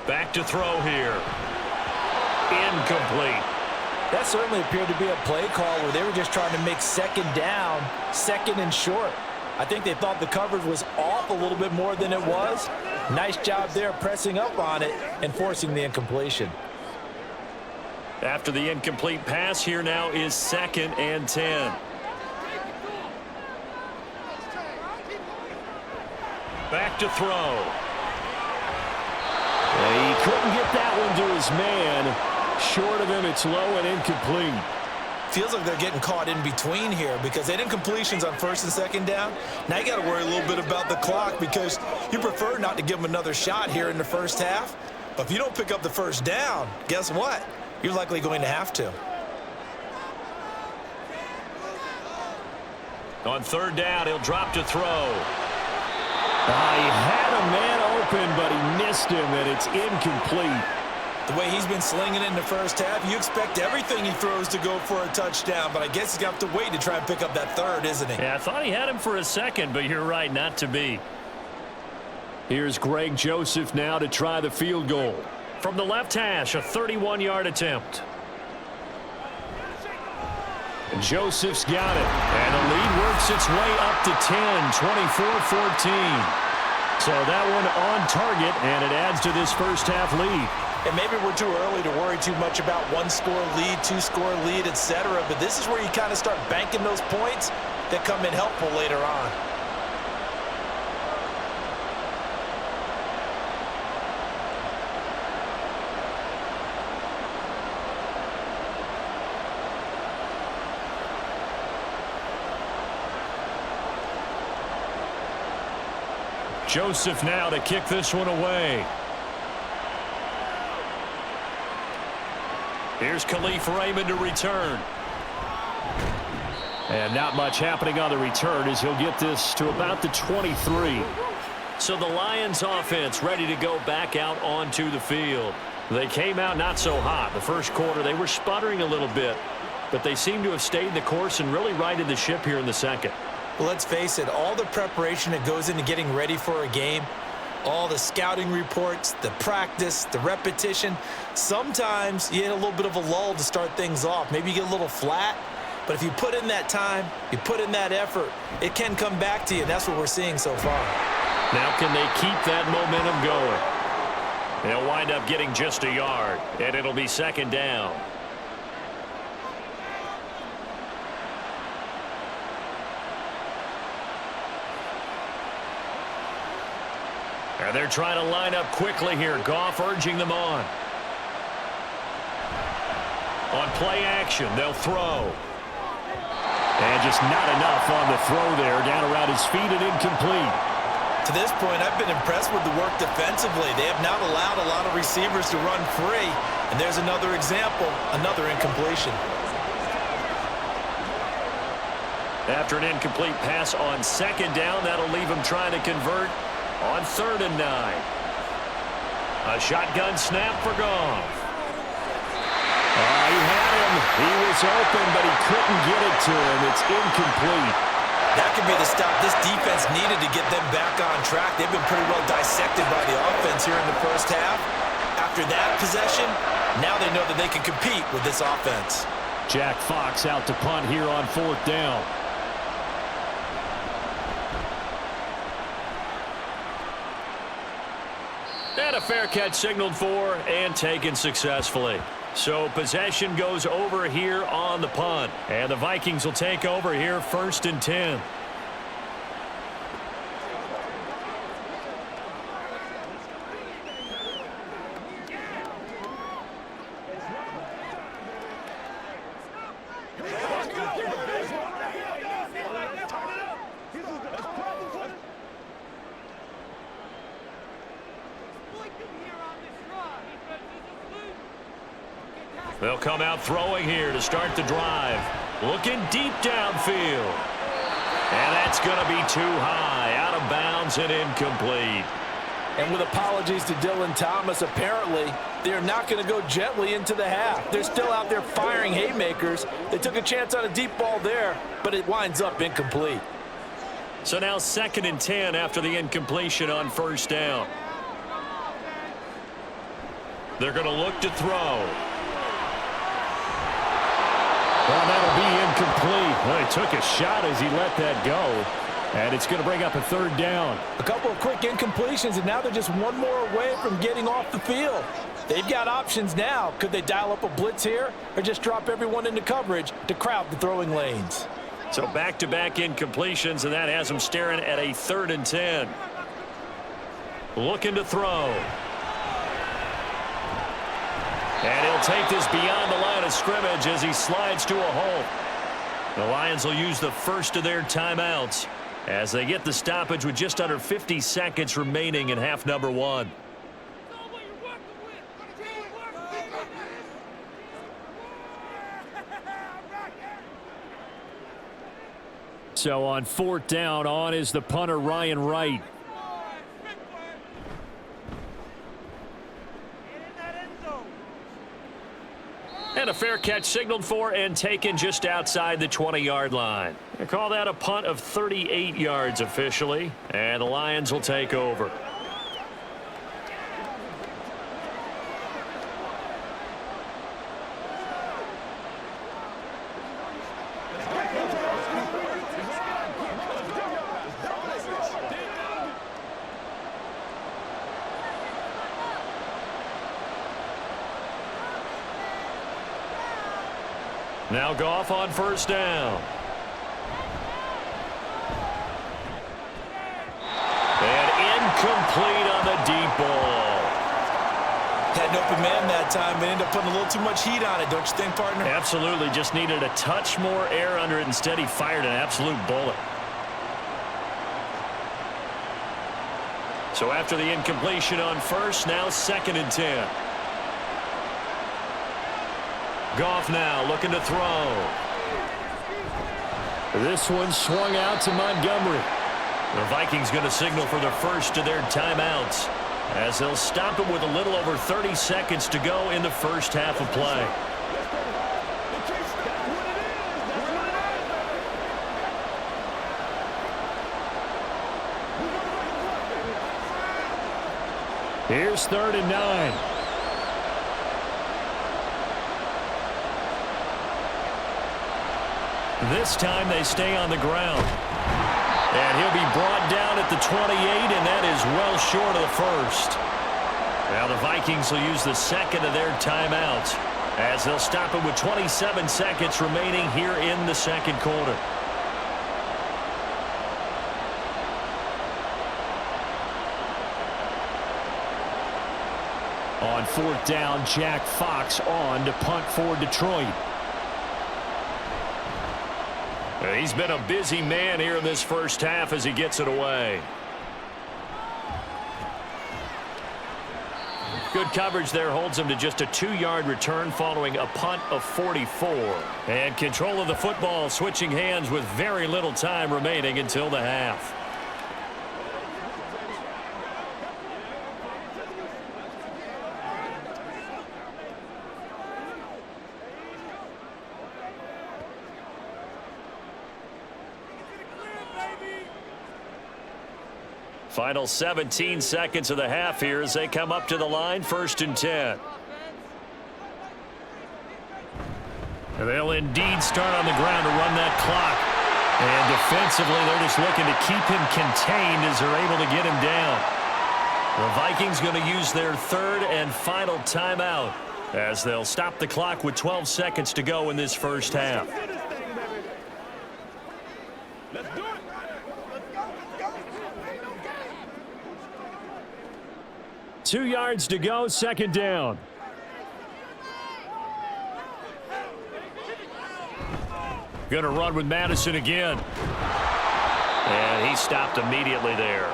Back to throw here. Incomplete. That certainly appeared to be a play call where they were just trying to make 2nd down, 2nd and short. I think they thought the coverage was off a little bit more than it was. Nice job there pressing up on it and forcing the incompletion. After the incomplete pass, here now is 2nd and 10. Back to throw. He couldn't get that one to his man. Short of him, it's low and incomplete. Feels like they're getting caught in between here because they did completions on 1st and 2nd down. Now you got to worry a little bit about the clock because you prefer not to give them another shot here in the first half. But if you don't pick up the 1st down, guess what? You're likely going to have to. On 3rd down, he'll drop to throw. He had a man open, but he missed him, and it's incomplete. The way he's been slinging it in the first half, you expect everything he throws to go for a touchdown, but I guess he's got to wait to try and pick up that 3rd, isn't he? Yeah, I thought he had him for a second, but you're right, not to be. Here's Greg Joseph now to try the field goal. From the left hash, a 31-yard attempt. And Joseph's got it. And the lead works its way up to 10, 24-14. So that one on target, and it adds to this first half lead. And maybe we're too early to worry too much about 1-score lead, 2-score lead, etc. But this is where you kind of start banking those points that come in helpful later on. Joseph now to kick this one away. Here's Khalif Raymond to return. And not much happening on the return as he'll get this to about the 23. So the Lions offense ready to go back out onto the field. They came out not so hot. The first quarter they were sputtering a little bit, but they seem to have stayed the course and really righted the ship here in the second. Well, let's face it, all the preparation that goes into getting ready for a game, all the scouting reports, the practice, the repetition, sometimes you hit a little bit of a lull to start things off. Maybe you get a little flat, but if you put in that time, you put in that effort, it can come back to you, and that's what we're seeing so far. Now can they keep that momentum going? They'll wind up getting just a yard, and it'll be 2nd down. And they're trying to line up quickly here. Goff urging them on. On play action, they'll throw. And just not enough on the throw there. Down around his feet and incomplete. To this point, I've been impressed with the work defensively. They have not allowed a lot of receivers to run free. And there's another example, another incompletion. After an incomplete pass on second down, that'll leave him trying to convert on 3rd and 9. A shotgun snap for Goff. He had him. He was open, but he couldn't get it to him. It's incomplete. That could be the stop this defense needed to get them back on track. They've been pretty well dissected by the offense here in the first half. After that possession, now they know that they can compete with this offense. Jack Fox out to punt here on 4th down. And a fair catch signaled for and taken successfully. So possession goes over here on the punt. And the Vikings will take over here 1st and 10. They'll come out throwing here to start the drive. Looking deep downfield. And that's going to be too high. Out of bounds and incomplete. And with apologies to Dylan Thomas, apparently they're not going to go gently into the half. They're still out there firing haymakers. They took a chance on a deep ball there, but it winds up incomplete. So now 2nd and 10 after the incompletion on 1st down. They're going to look to throw. Well, that'll be incomplete. Well, he took a shot as he let that go. And it's going to bring up a 3rd down. A couple of quick incompletions, and now they're just one more away from getting off the field. They've got options now. Could they dial up a blitz here or just drop everyone into coverage to crowd the throwing lanes? So back-to-back incompletions, and that has them staring at a 3rd and 10. Looking to throw. And he'll take this beyond the line of scrimmage as he slides to a halt. The Lions will use the first of their timeouts as they get the stoppage with just under 50 seconds remaining in half number 1. So on 4th down, on is the punter Ryan Wright. And a fair catch signaled for and taken just outside the 20-yard line. They call that a punt of 38 yards officially, and the Lions will take over. Now Goff on 1st down. And incomplete on the deep ball. Had an open man that time and ended up putting a little too much heat on it, don't you think, partner? Absolutely. Just needed a touch more air under it. Instead, he fired an absolute bullet. So after the incompletion on 1st, now 2nd and 10. Goff now looking to throw. This one swung out to Montgomery. The Vikings going to signal for the first of their timeouts as they'll stop it with a little over 30 seconds to go in the first half of play. Here's 3rd and 9. This time they stay on the ground. And he'll be brought down at the 28, and that is well short of the first. Now the Vikings will use the second of their timeouts as they'll stop it with 27 seconds remaining here in the second quarter. On 4th down, Jack Fox on to punt for Detroit. He's been a busy man here in this first half as he gets it away. Good coverage there holds him to just a 2-yard return following a punt of 44. And control of the football switching hands with very little time remaining until the half. Final 17 seconds of the half here as they come up to the line, 1st and 10. They'll indeed start on the ground to run that clock. And defensively, they're just looking to keep him contained as they're able to get him down. The Vikings going to use their 3rd and final timeout as they'll stop the clock with 12 seconds to go in this first half. 2 yards to go, 2nd down. Going to run with Madison again. And he stopped immediately there.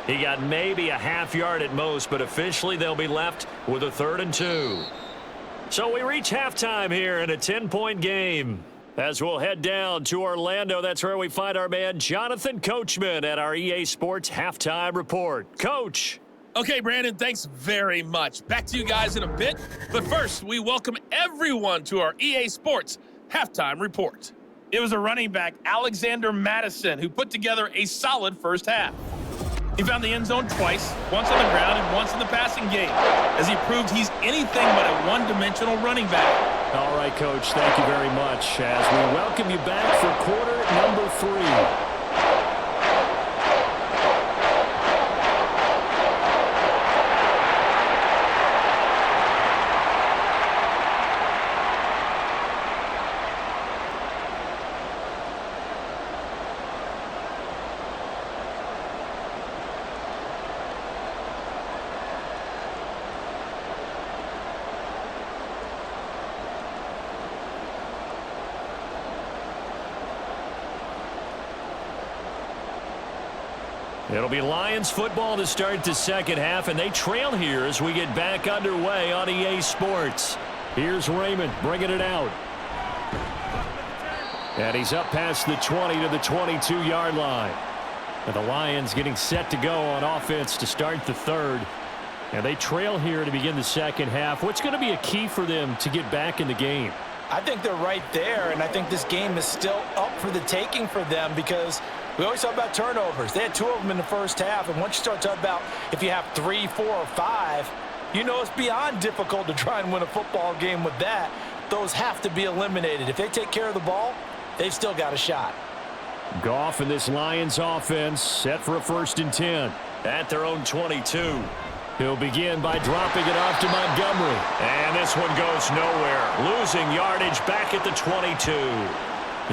He got maybe a half yard at most, but officially they'll be left with a 3rd and 2. So we reach halftime here in a 10-point game. As we'll head down to Orlando, that's where we find our man Jonathan Coachman at our EA Sports Halftime Report. Coach. Okay, Brandon, thanks very much. Back to you guys in a bit. But first, we welcome everyone to our EA Sports Halftime Report. It was a running back, Alexander Madison, who put together a solid first half. He found the end zone twice, once on the ground and once in the passing game, as he proved he's anything but a one-dimensional running back. All right, Coach, thank you very much as we welcome you back for quarter number 3. It'll be Lions football to start the second half, and they trail here as we get back underway on EA Sports. Here's Raymond bringing it out. And he's up past the 20 to the 22-yard line. And the Lions getting set to go on offense to start the 3rd. And they trail here to begin the second half. What's going to be a key for them to get back in the game? I think they're right there, and I think this game is still up for the taking for them because we always talk about turnovers. They had 2 of them in the first half, and once you start talking about if you have 3, 4, or 5, you know it's beyond difficult to try and win a football game with that. Those have to be eliminated. If they take care of the ball, they've still got a shot. Goff and this Lions offense set for a 1st and 10. At their own 22. He'll begin by dropping it off to Montgomery. And this one goes nowhere. Losing yardage back at the 22.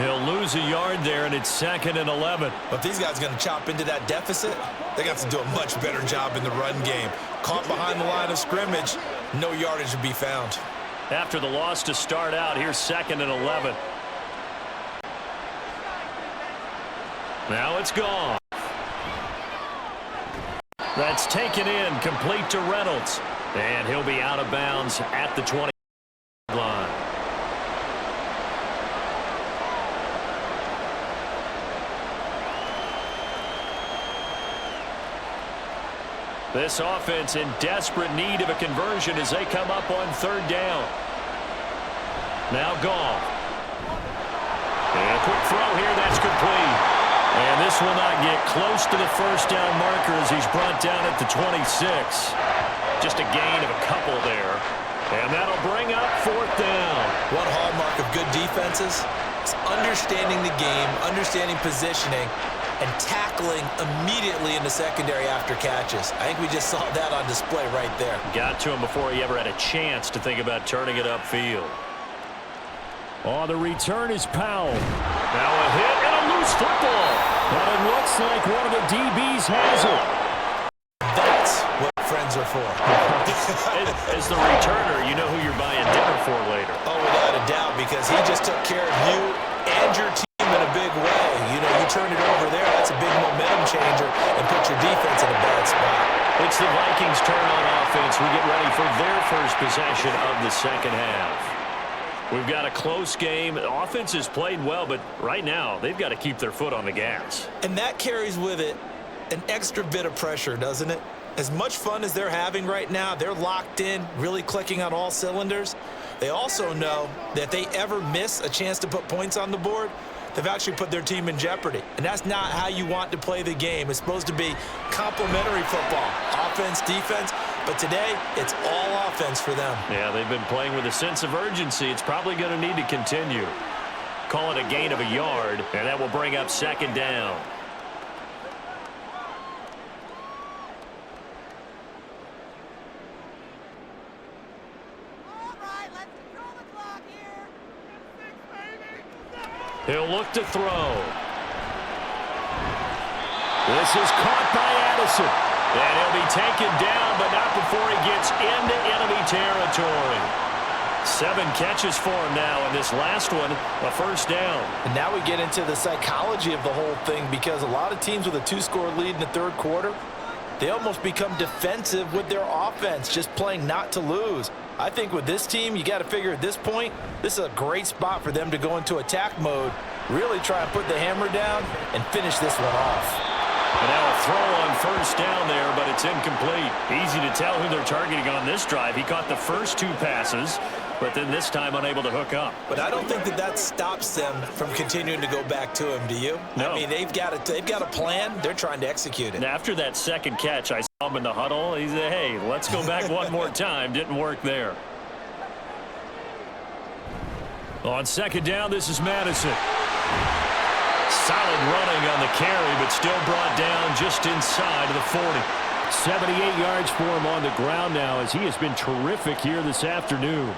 He'll lose a yard there, and it's 2nd and 11. But if these guys are going to chop into that deficit, they got to do a much better job in the run game. Caught behind the line of scrimmage, no yardage to be found. After the loss to start out, here's 2nd and 11. Now it's gone. That's taken in, complete to Reynolds. And he'll be out of bounds at the 20 line. This offense in desperate need of a conversion as they come up on 3rd down. Now Goff. And a quick throw here, that's complete. And this will not get close to the 1st down marker as he's brought down at the 26. Just a gain of a couple there. And that'll bring up 4th down. One hallmark of good defenses is understanding the game, understanding positioning, and tackling immediately in the secondary after catches. I think we just saw that on display right there. Got to him before he ever had a chance to think about turning it upfield. Oh, the return is Powell. Now a hit and a loose football. But it looks like one of the DBs has it. That's what friends ones are for. As the returner, you know who you're buying dinner for later. Oh, without a doubt, because he just took care of you and your team in a big way. You know, you turn it over there, that's a big momentum changer, and put your defense in a bad spot. It's the Vikings' turn on offense. We get ready for their first possession of the second half. We've got a close game. The offense has played well, but right now they've got to keep their foot on the gas. And that carries with it an extra bit of pressure, doesn't it? As much fun as they're having right now, they're locked in, really clicking on all cylinders. They also know that if they ever miss a chance to put points on the board, they've actually put their team in jeopardy. And that's not how you want to play the game. It's supposed to be complementary football, offense, defense. But today, it's all offense for them. Yeah, they've been playing with a sense of urgency. It's probably going to need to continue. Call it a gain of a yard, and that will bring up second down. He'll look to throw. This is caught by Addison. And he'll be taken down, but not before he gets into enemy territory. 7 catches for him now, and this last one, a first down. And now we get into the psychology of the whole thing, because a lot of teams with a 2-score lead in the third quarter, they almost become defensive with their offense, just playing not to lose. I think with this team, you got to figure at this point, this is a great spot for them to go into attack mode, really try and put the hammer down and finish this one off. And now a throw on first down there, but it's incomplete. Easy to tell who they're targeting on this drive. He caught the first 2 passes, but then this time unable to hook up. But I don't think that stops them from continuing to go back to him, do you? No. I mean, they've got a plan. They're trying to execute it. And after that second catch, I saw him in the huddle. He said, hey, let's go back one more time. Didn't work there. On second down, this is Madison. Solid running on the carry, but still brought down just inside of the 40. 78 yards for him on the ground now, as he has been terrific here this afternoon.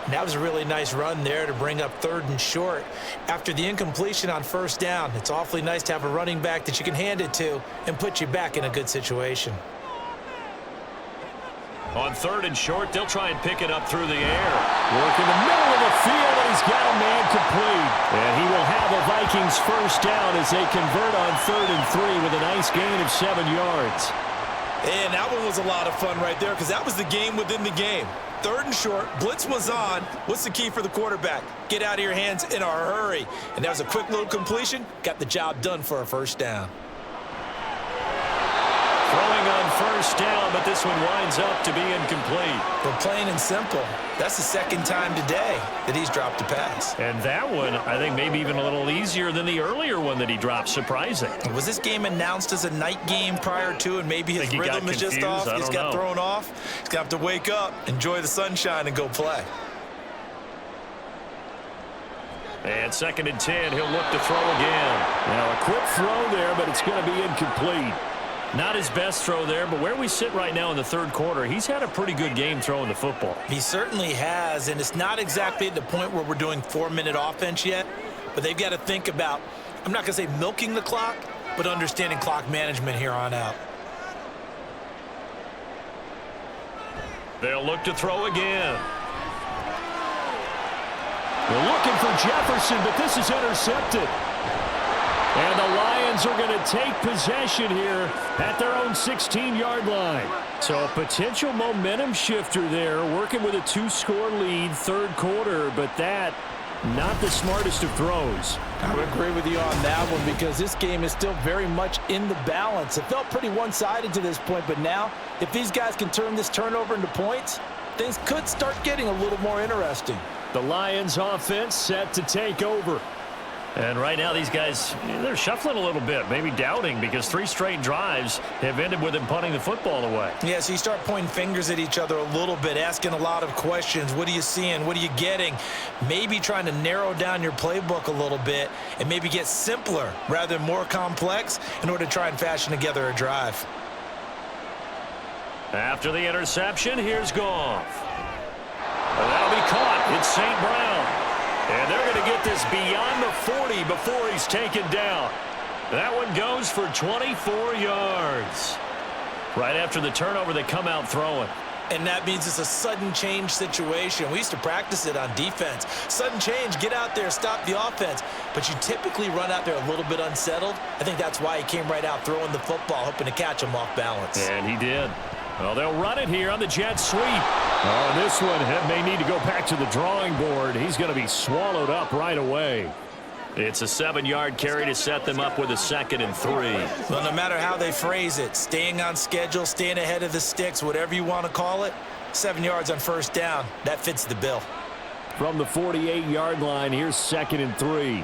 And that was a really nice run there to bring up 3rd and short. After the incompletion on first down, it's awfully nice to have a running back that you can hand it to and put you back in a good situation. On 3rd and short, they'll try and pick it up through the air. Work in the middle of the field, and he's got a man complete. And he will have a Vikings first down as they convert on 3rd and 3 with a nice gain of 7 yards. And that one was a lot of fun right there, because that was the game within the game. 3rd and short, blitz was on. What's the key for the quarterback? Get out of your hands in a hurry. And that was a quick little completion. Got the job done for a first down. Throwing on first down, but this one winds up to be incomplete. But plain and simple, that's the second time today that he's dropped a pass. And that one, I think, maybe even a little easier than the earlier one that he dropped. Surprising. Was this game announced as a night game prior to, and maybe his rhythm is just off? He's got thrown off. He's got to wake up, enjoy the sunshine, and go play. And 2nd and 10, he'll look to throw again. Now a quick throw there, but it's going to be incomplete. Not his best throw there, but where we sit right now in the third quarter, he's had a pretty good game throwing the football. He certainly has, and it's not exactly at the point where we're doing 4-minute offense yet, but they've got to think about, I'm not going to say milking the clock, but understanding clock management here on out. They'll look to throw again. They're looking for Jefferson, but this is intercepted. And the Lions are going to take possession here at their own 16-yard line. So a potential momentum shifter there, working with a 2-score lead, third quarter, but that, not the smartest of throws. I would agree with you on that one, because this game is still very much in the balance. It felt pretty one-sided to this point, but now if these guys can turn this turnover into points, things could start getting a little more interesting. The Lions offense set to take over. And right now these guys, they're shuffling a little bit, maybe doubting, because 3 straight drives have ended with them punting the football away. Yeah, so you start pointing fingers at each other a little bit, asking a lot of questions. What are you seeing? What are you getting? Maybe trying to narrow down your playbook a little bit and maybe get simpler rather than more complex in order to try and fashion together a drive. After the interception, here's Goff. And that'll be caught. It's St. Brown. And they're going to get this beyond the 40 before he's taken down. That one goes for 24 yards. Right after the turnover, they come out throwing. And that means it's a sudden change situation. We used to practice it on defense. Sudden change, get out there, stop the offense. But you typically run out there a little bit unsettled. I think that's why he came right out throwing the football, hoping to catch him off balance. And he did. Well, they'll run it here on the jet sweep. Oh, this one may need to go back to the drawing board. He's going to be swallowed up right away. It's a 7-yard carry to set them up with a 2nd and 3. Well, no matter how they phrase it, staying on schedule, staying ahead of the sticks, whatever you want to call it, 7 yards on first down, that fits the bill. From the 48-yard line, here's 2nd and 3.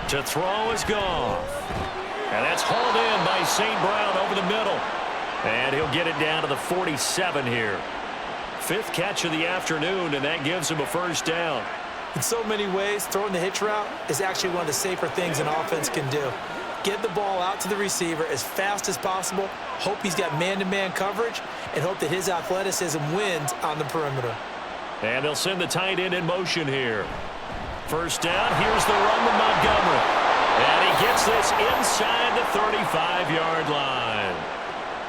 To throw is Goff. And that's hauled in by St. Brown over the middle. And he'll get it down to the 47 here. 5th catch of the afternoon, and that gives him a first down. In so many ways, throwing the hitch route is actually one of the safer things an offense can do. Get the ball out to the receiver as fast as possible, hope he's got man-to-man coverage, and hope that his athleticism wins on the perimeter. And they'll send the tight end in motion here. First down, here's the run to Montgomery. And he gets this inside the 35-yard line.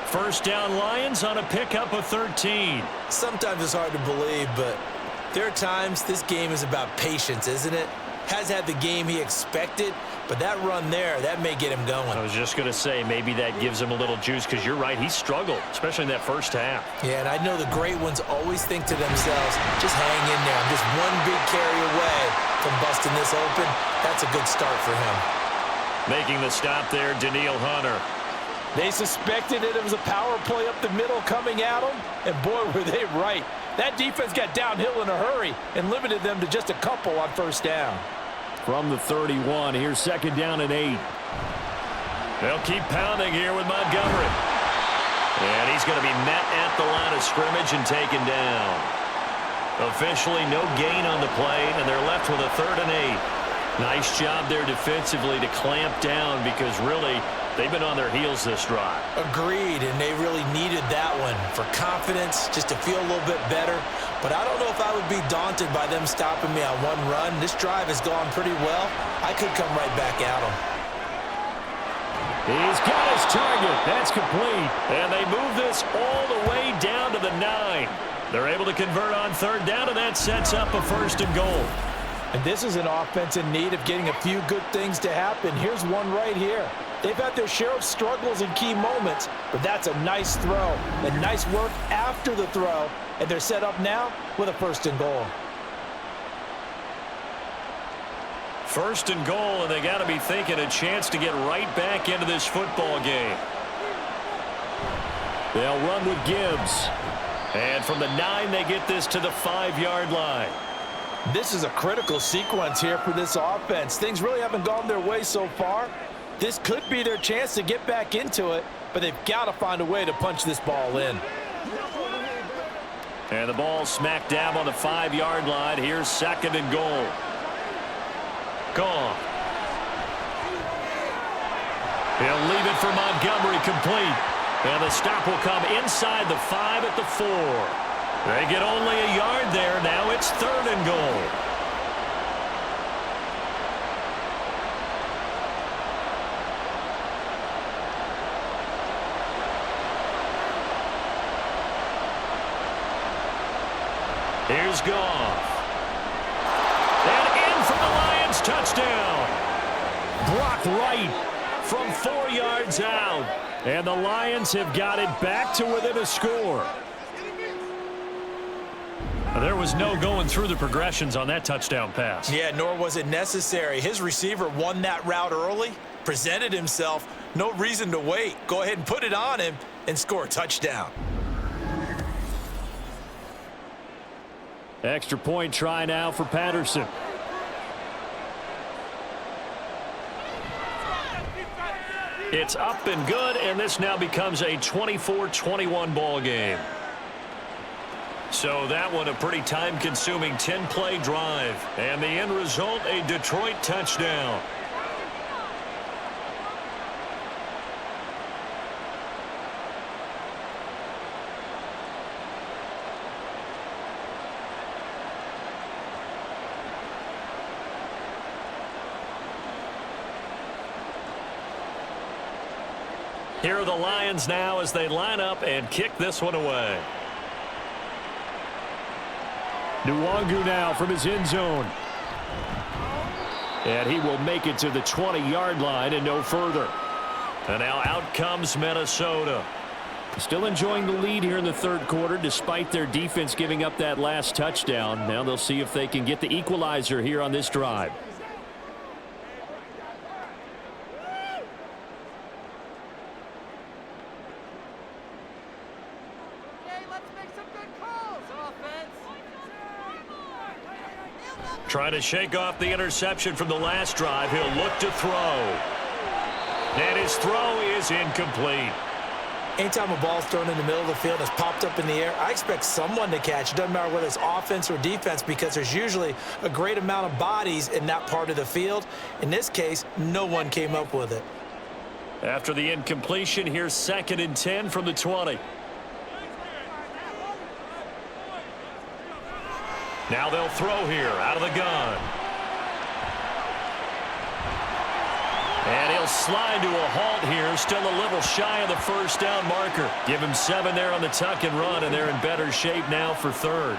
First down, Lions on a pickup of 13. Sometimes it's hard to believe, but there are times this game is about patience, isn't it? Has had the game he expected, but that run there, that may get him going. I was just going to say, maybe that gives him a little juice, because you're right, he struggled, especially in that first half. Yeah, and I know the great ones always think to themselves, just hang in there. I'm just one big carry away from busting this open. That's a good start for him. Making the stop there, Daniil Hunter. They suspected it was a power play up the middle coming at them, and boy, were they right. That defense got downhill in a hurry and limited them to just a couple on first down. From the 31, here's 2nd down and 8. They'll keep pounding here with Montgomery. And he's going to be met at the line of scrimmage and taken down. Officially no gain on the play, and they're left with a 3rd and 8. Nice job there defensively to clamp down, because really they've been on their heels this drive. Agreed, and they really needed that one for confidence, just to feel a little bit better. But I don't know if I would be daunted by them stopping me on one run. This drive has gone pretty well. I could come right back at them. He's got his target. That's complete. And they move this all the way down to the 9. They're able to convert on 3rd down, and that sets up a 1st and goal. And this is an offense in need of getting a few good things to happen. Here's one right here. They've had their share of struggles in key moments, but that's a nice throw and nice work after the throw, and they're set up now with a 1st and goal. 1st and goal, and they got to be thinking a chance to get right back into this football game. They'll run with Gibbs. And from the 9, they get this to the 5-yard line. This is a critical sequence here for this offense. Things really haven't gone their way so far. This could be their chance to get back into it, but they've got to find a way to punch this ball in. And the ball smack dab on the 5-yard line. Here's 2nd and goal. Gone. He'll leave it for Montgomery, complete. And the stop will come inside the 5 at the 4. They get only a yard there. Now it's 3rd and goal. Here's Goff. And in for the Lions, touchdown. Brock Wright from 4 yards out. And the Lions have got it back to within a score. There was no going through the progressions on that touchdown pass. Yeah, nor was it necessary. His receiver won that route early, presented himself, no reason to wait. Go ahead and put it on him and score a touchdown. Extra point try now for Patterson. It's up and good, and this now becomes a 24-21 ball game. So that one a pretty time-consuming 10-play drive. And the end result, a Detroit touchdown. Here are the Lions now as they line up and kick this one away. Nwangu now from his end zone. And he will make it to the 20-yard line and no further. And now out comes Minnesota. Still enjoying the lead here in the third quarter despite their defense giving up that last touchdown. Now they'll see if they can get the equalizer here on this drive. Trying to shake off the interception from the last drive. He'll look to throw. And his throw is incomplete. Anytime a ball's thrown in the middle of the field and it's popped up in the air, I expect someone to catch. It doesn't matter whether it's offense or defense because there's usually a great amount of bodies in that part of the field. In this case, no one came up with it. After the incompletion, here's 2nd and 10 from the 20. Now they'll throw here out of the gun. And he'll slide to a halt here. Still a little shy of the first down marker. Give him 7 there on the tuck and run, and they're in better shape now for 3rd.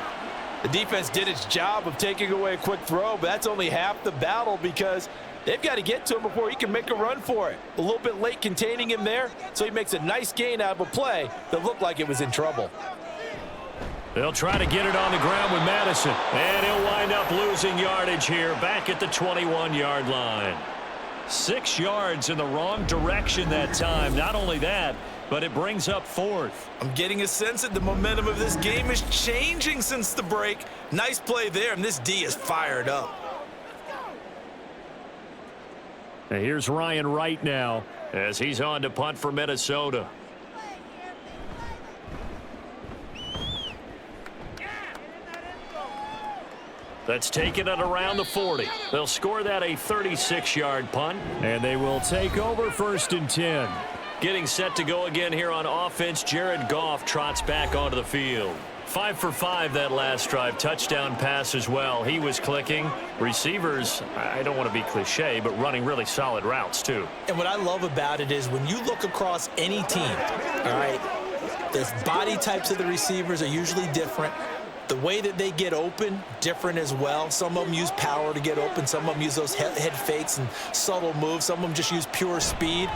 The defense did its job of taking away a quick throw, but that's only half the battle because they've got to get to him before he can make a run for it. A little bit late containing him there, so he makes a nice gain out of a play that looked like it was in trouble. They'll try to get it on the ground with Madison. And he'll wind up losing yardage here back at the 21-yard line. 6 yards in the wrong direction that time. Not only that, but it brings up 4th. I'm getting a sense that the momentum of this game is changing since the break. Nice play there, and this D is fired up. And here's Ryan Wright now as he's on to punt for Minnesota. That's taken it around the 40. They'll score that a 36-yard punt. And they will take over 1st and 10. Getting set to go again here on offense. Jared Goff trots back onto the field. 5 for 5 that last drive. Touchdown pass as well. He was clicking. Receivers, I don't want to be cliche, but running really solid routes too. And what I love about it is when you look across any team, all right, the body types of the receivers are usually different. The way that they get open, different as well. Some of them use power to get open. Some of them use those head fakes and subtle moves. Some of them just use pure speed.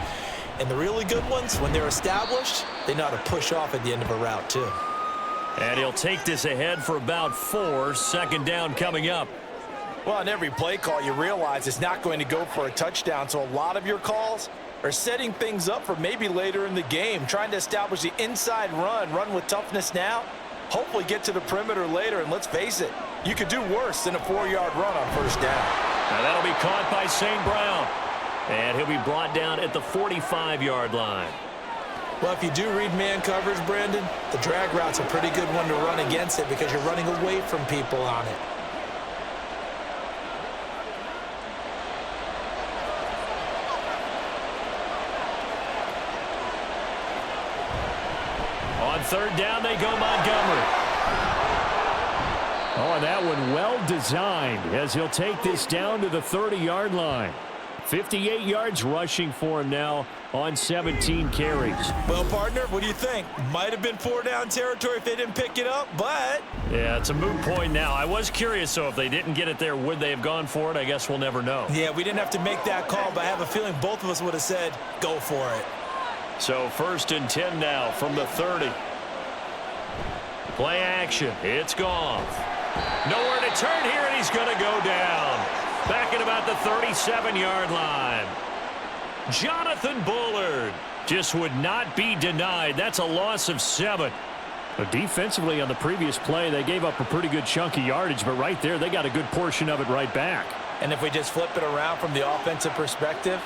And the really good ones, when they're established, they know how to push off at the end of a route too. And he'll take this ahead for about 4. 2nd down coming up. Well, on every play call, you realize it's not going to go for a touchdown. So a lot of your calls are setting things up for maybe later in the game, trying to establish the inside run with toughness now. Hopefully get to the perimeter later, and let's face it, you could do worse than a 4-yard run on 1st down. Now that'll be caught by St. Brown. And he'll be brought down at the 45-yard line. Well, if you do read man coverage, Brandon, the drag route's a pretty good one to run against it because you're running away from people on it. On 3rd down, they go Montgomery. Oh, and that one well designed as he'll take this down to the 30-yard line. 58 yards rushing for him now on 17 carries. Well, partner, what do you think? Might have been 4-down territory if they didn't pick it up, but... Yeah, it's a moot point now. I was curious, so if they didn't get it there, would they have gone for it? I guess we'll never know. Yeah, we didn't have to make that call, but I have a feeling both of us would have said, go for it. So 1st and 10 now from the 30. Play action. It's Goff. Nowhere to turn here, and he's going to go down. Back at about the 37-yard line. Jonathan Bullard just would not be denied. That's a loss of 7. But defensively on the previous play, they gave up a pretty good chunk of yardage, but right there, they got a good portion of it right back. And if we just flip it around from the offensive perspective,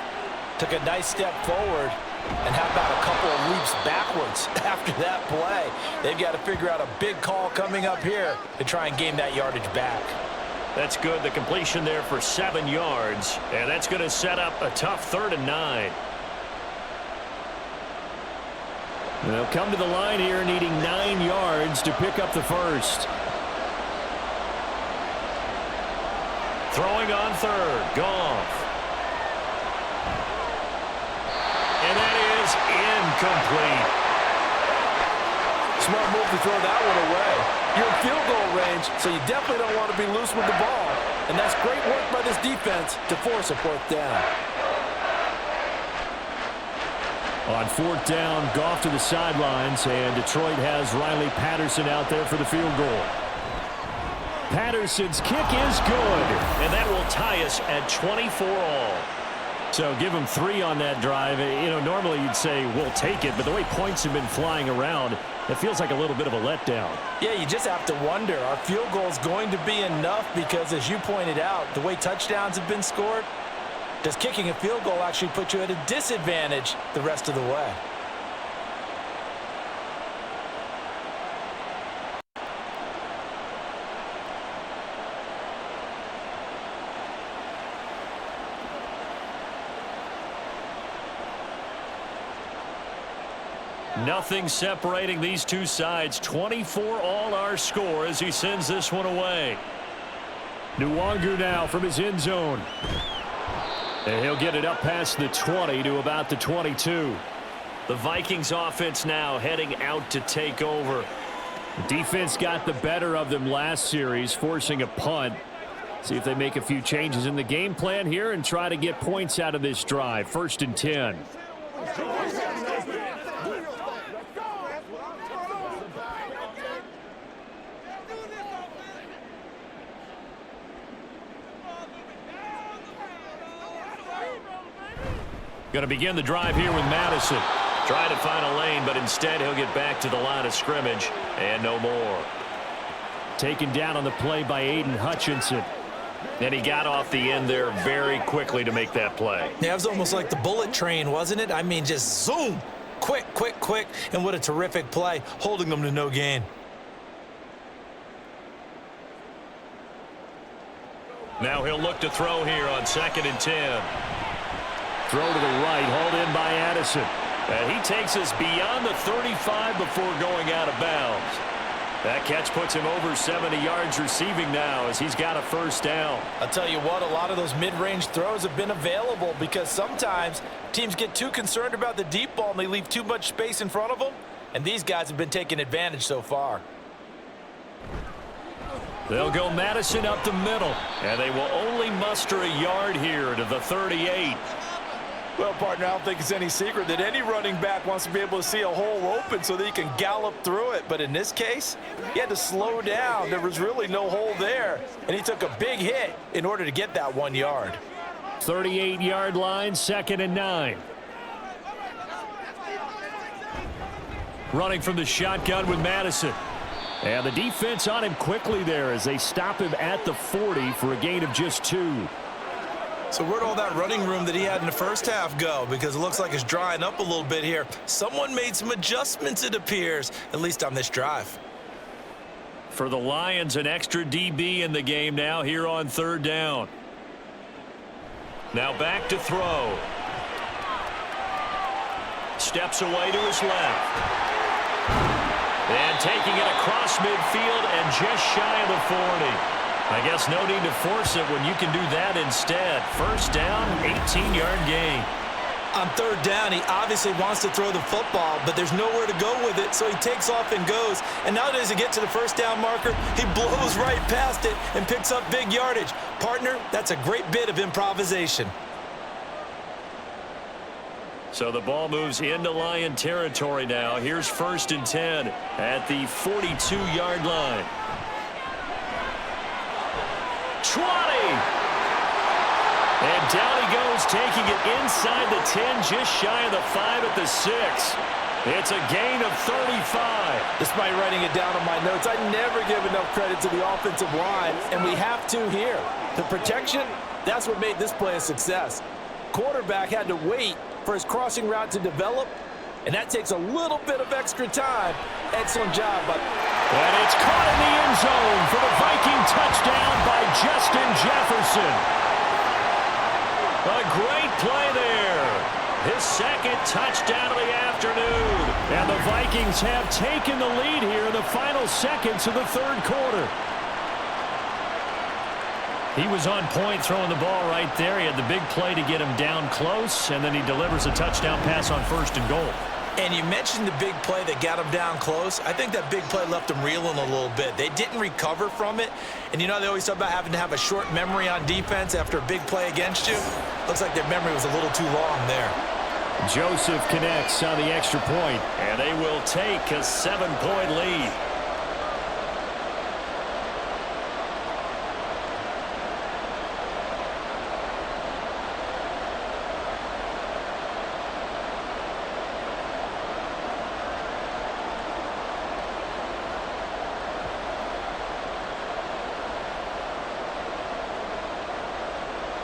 took a nice step forward, and how about a couple of leaps backwards after that play? They've got to figure out a big call coming up here to try and gain that yardage back. That's good. The completion there for 7 yards, and that's going to set up a tough 3rd and 9. They'll come to the line here needing 9 yards to pick up the first. Throwing on 3rd, Goff. And that is complete. Smart move to throw that one away. You're in field goal range, so you definitely don't want to be loose with the ball. And that's great work by this defense to force a fourth down. On fourth down, Goff to the sidelines, and Detroit has Riley Patterson out there for the field goal. Patterson's kick is good. And that will tie us at 24 all. So give him 3 on that drive. You know, normally you'd say we'll take it, but the way points have been flying around, it feels like a little bit of a letdown. Yeah, you just have to wonder, are field goals going to be enough? Because as you pointed out, the way touchdowns have been scored, does kicking a field goal actually put you at a disadvantage the rest of the way? Nothing separating these two sides. 24 all our score as he sends this one away. Nwangu now from his end zone. And he'll get it up past the 20 to about the 22. The Vikings offense now heading out to take over. The defense got the better of them last series, forcing a punt. See if they make a few changes in the game plan here and try to get points out of this drive. 1st and 10. Going to begin the drive here with Madison. Trying to find a lane, but instead he'll get back to the line of scrimmage and no more. Taken down on the play by Aiden Hutchinson. And he got off the end there very quickly to make that play. Yeah, it was almost like the bullet train, wasn't it? I mean, just zoom. Quick, quick, quick. And what a terrific play, holding them to no gain. Now he'll look to throw here on 2nd and 10. Throw to the right, hauled in by Addison. And he takes us beyond the 35 before going out of bounds. That catch puts him over 70 yards receiving now as he's got a 1st down. I'll tell you what, a lot of those mid-range throws have been available because sometimes teams get too concerned about the deep ball and they leave too much space in front of them. And these guys have been taking advantage so far. They'll go Madison up the middle. And they will only muster a yard here to the 38. Well, partner, I don't think it's any secret that any running back wants to be able to see a hole open so that he can gallop through it. But in this case, he had to slow down. There was really no hole there, and he took a big hit in order to get that 1 yard. 38-yard line, 2nd and 9. Running from the shotgun with Madison. And the defense on him quickly there as they stop him at the 40 for a gain of just 2. So where'd all that running room that he had in the first half go? Because it looks like it's drying up a little bit here. Someone made some adjustments, it appears, at least on this drive. For the Lions, an extra DB in the game now here on 3rd down. Now back to throw. Steps away to his left. And taking it across midfield and just shy of the 40. I guess no need to force it when you can do that instead. 1st down, 18-yard gain. On 3rd down, he obviously wants to throw the football, but there's nowhere to go with it, so he takes off and goes. And now that he gets to the 1st down marker, he blows right past it and picks up big yardage. Partner, that's a great bit of improvisation. So the ball moves into Lion territory now. Here's 1st and 10 at the 42-yard line. 20. And down he goes, taking it inside the 10, just shy of the 5 at the 6. It's a gain of 35. Despite writing it down on my notes, I never give enough credit to the offensive line, and we have to here. The protection, that's what made this play a success. Quarterback had to wait for his crossing route to develop, and that takes a little bit of extra time. Excellent job. And it's caught in the end zone for the Viking touchdown by Justin Jefferson. A great play there. His 2nd touchdown of the afternoon. And the Vikings have taken the lead here in the final seconds of the 3rd quarter. He was on point throwing the ball right there. He had the big play to get him down close, and then he delivers a touchdown pass on 1st and goal. And you mentioned the big play that got them down close. I think that big play left them reeling a little bit. They didn't recover from it. And you know they always talk about having to have a short memory on defense after a big play against you. Looks like their memory was a little too long there. Joseph connects on the extra point. And they will take a 7-point lead.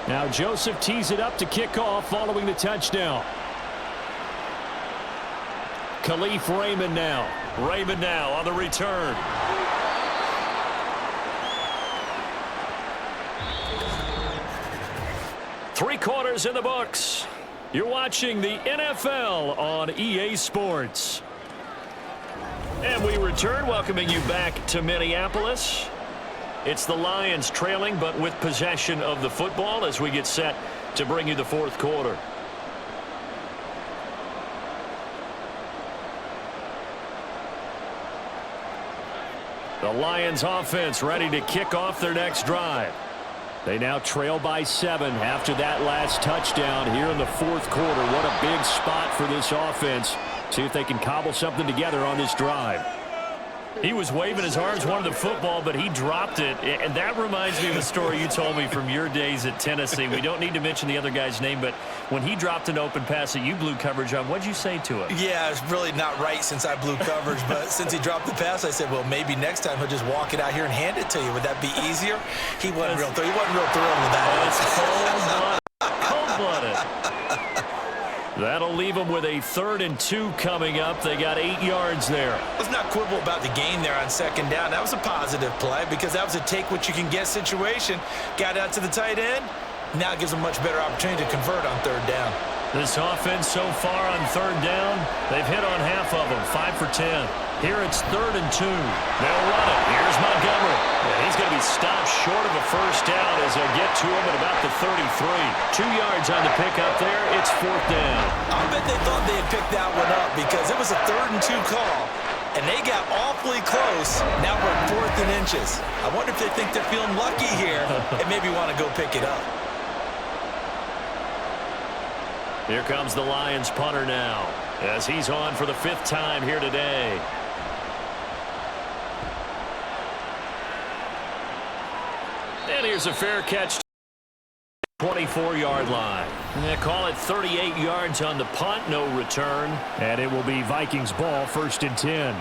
Now Joseph tees it up to kick off following the touchdown. Khalif Raymond now. Raymond now on the return. Three quarters in the books. You're watching the NFL on EA Sports. And we return, welcoming you back to Minneapolis. It's the Lions trailing, but with possession of the football as we get set to bring you the fourth quarter. The Lions offense ready to kick off their next drive. They now trail by 7 after that last touchdown here in the fourth quarter. What a big spot for this offense. See if they can cobble something together on this drive. He was waving his arms, wanted the football, but he dropped it. And that reminds me of a story you told me from your days at Tennessee. We don't need to mention the other guy's name, but when he dropped an open pass that you blew coverage on, what'd you say to him? Yeah, it's really not right since I blew coverage, but since he dropped the pass, I said, well, maybe next time he'll just walk it out here and hand it to you. Would that be easier? He wasn't real thrilled with that. It's cold-blooded. That'll leave them with a 3rd and 2 coming up. They got 8 yards there. Let's not quibble about the gain there on second down. That was a positive play because that was a take-what-you-can-get situation. Got out to the tight end. Now it gives them a much better opportunity to convert on 3rd down. This offense so far on 3rd down, they've hit on half of them, 5 for 10. Here it's 3rd and 2. They'll run it. Here's Montgomery. And he's going to be stopped short of a first down as they get to him at about the 33. 2 yards on the pickup there. It's 4th down. I bet they thought they had picked that one up because it was a 3rd and 2 call. And they got awfully close. Now we're at 4th and inches. I wonder if they think they're feeling lucky here and maybe want to go pick it up. Here comes the Lions punter now as he's on for the 5th time here today. And here's a fair catch. 24-yard line. They call it 38 yards on the punt, no return. And it will be Vikings ball, 1st and 10.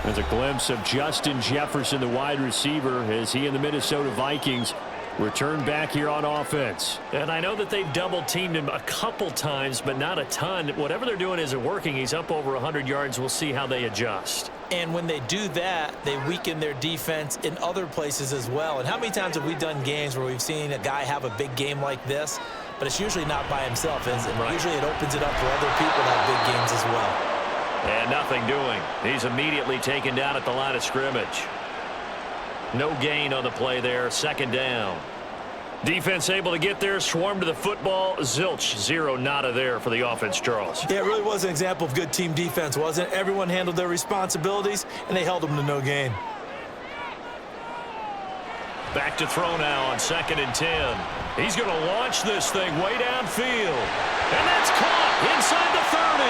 There's a glimpse of Justin Jefferson, the wide receiver, as he and the Minnesota Vikings return back here on offense. And I know that they've double-teamed him a couple times, but not a ton. Whatever they're doing isn't working. He's up over 100 yards. We'll see how they adjust. And when they do that, they weaken their defense in other places as well. And how many times have we done games where we've seen a guy have a big game like this, but it's usually not by himself, is it? Right. Usually it opens it up for other people to have big games as well. And nothing doing. He's immediately taken down at the line of scrimmage. No gain on the play there. 2nd down. Defense able to get there, swarm to the football. Zilch, 0 nada there for the offense, Charles. Yeah, it really was an example of good team defense, wasn't it? Everyone handled their responsibilities, and they held them to no gain. Back to throw now on 2nd and 10. He's going to launch this thing way downfield. And that's caught inside the 30.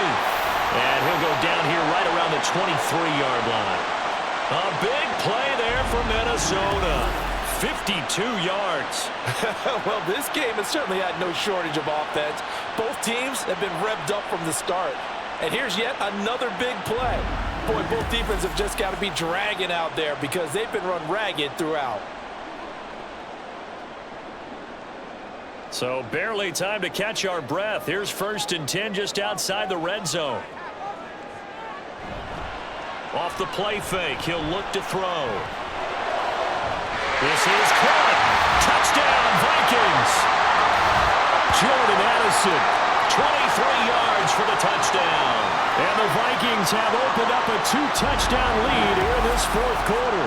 And he'll go down here right around the 23-yard line. A big play there for Minnesota. 52 yards. Well, this game has certainly had no shortage of offense. Both teams have been revved up from the start. And here's yet another big play. Boy, both defenses have just got to be dragging out there because they've been run ragged throughout. So barely time to catch our breath. Here's 1st and 10 just outside the red zone. Off the play fake, he'll look to throw. This is caught. Touchdown, Vikings. Jordan Addison, 23 yards for the touchdown. and the Vikings have opened up a 2-touchdown lead here in this fourth quarter.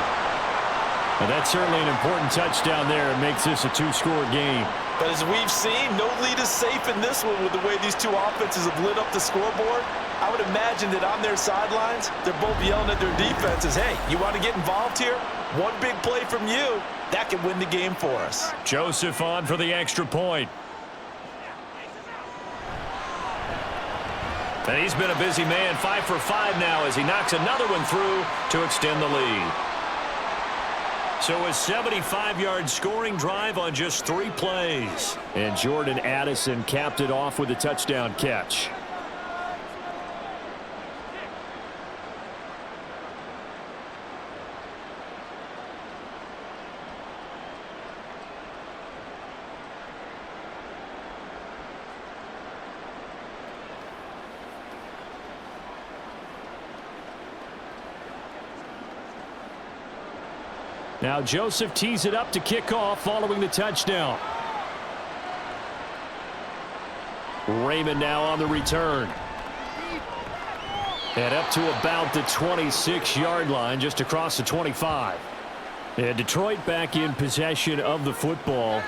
And that's certainly an important touchdown there. It makes this a two-score game. But as we've seen, no lead is safe in this one with the way these two offenses have lit up the scoreboard. I would imagine that on their sidelines, they're both yelling at their defenses, hey, you want to get involved here? One big play from you, that can win the game for us. Joseph on for the extra point. And he's been a busy man, 5 for 5 now as he knocks another one through to extend the lead. So a 75-yard scoring drive on just 3 plays. And Jordan Addison capped it off with a touchdown catch. Now Joseph tees it up to kick off following the touchdown. Raymond now on the return. And up to about the 26-yard line, just across the 25. And Detroit back in possession of the football.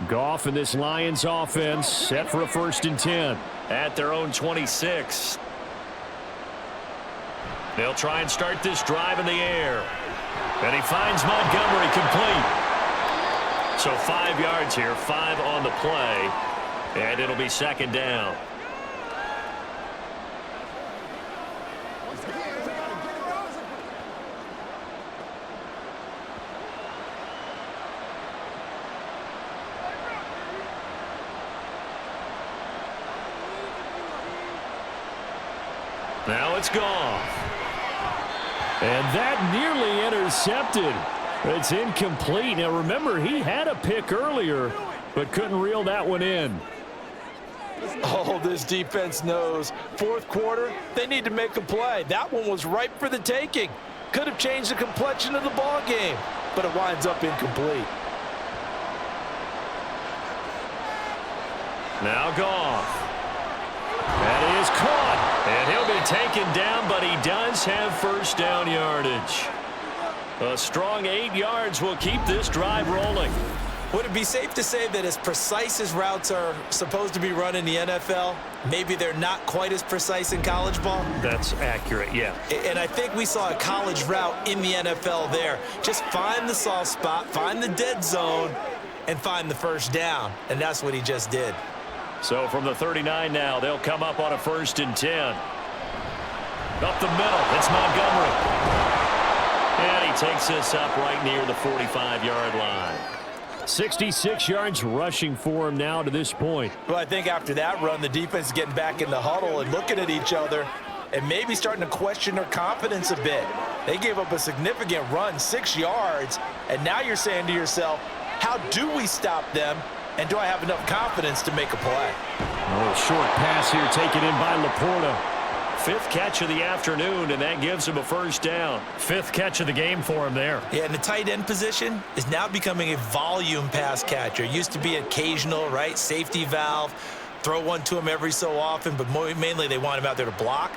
Goff and this Lions offense set for a 1st and 10 at their own 26. They'll try and start this drive in the air. And he finds Montgomery complete. So 5 yards here, 5 on the play. And it'll be 2nd down. Now it's Goff. And that nearly intercepted. It's incomplete. Now remember, he had a pick earlier, but couldn't reel that one in. Oh, this defense knows. 4th quarter, they need to make a play. That one was ripe for the taking. Could have changed the complexion of the ball game, but it winds up incomplete. Now Goff. That is caught. And he'll be taken down, but he does have 1st down yardage. A strong 8 yards will keep this drive rolling. Would it be safe to say that as precise as routes are supposed to be run in the NFL, maybe they're not quite as precise in college ball? That's accurate, yeah. And I think we saw a college route in the NFL there. Just find the soft spot, find the dead zone, and find the 1st down. And that's what he just did. So from the 39 now, they'll come up on a 1st and 10. Up the middle, it's Montgomery. And he takes this up right near the 45-yard line. 66 yards rushing for him now to this point. Well, I think after that run, the defense is getting back in the huddle and looking at each other and maybe starting to question their confidence a bit. They gave up a significant run, 6 yards, and now you're saying to yourself, how do we stop them? And do I have enough confidence to make a play? Oh, short pass here taken in by Laporta. 5th catch of the afternoon, and that gives him a 1st down. 5th catch of the game for him there. Yeah, and the tight end position is now becoming a volume pass catcher. It used to be occasional, right? Safety valve. Throw one to him every so often, but mainly they want him out there to block.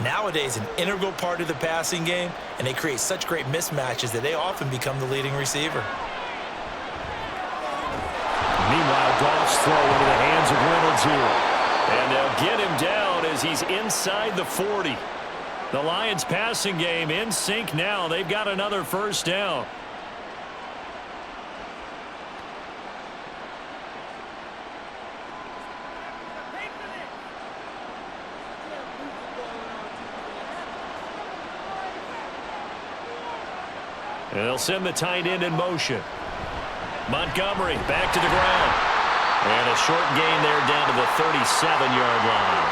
Nowadays, an integral part of the passing game, and they create such great mismatches that they often become the leading receiver. Meanwhile, Goff's throw into the hands of Reynolds here. And they'll get him down as he's inside the 40. The Lions passing game in sync now. They've got another 1st down. And they'll send the tight end in motion. Montgomery back to the ground. And a short gain there down to the 37-yard line.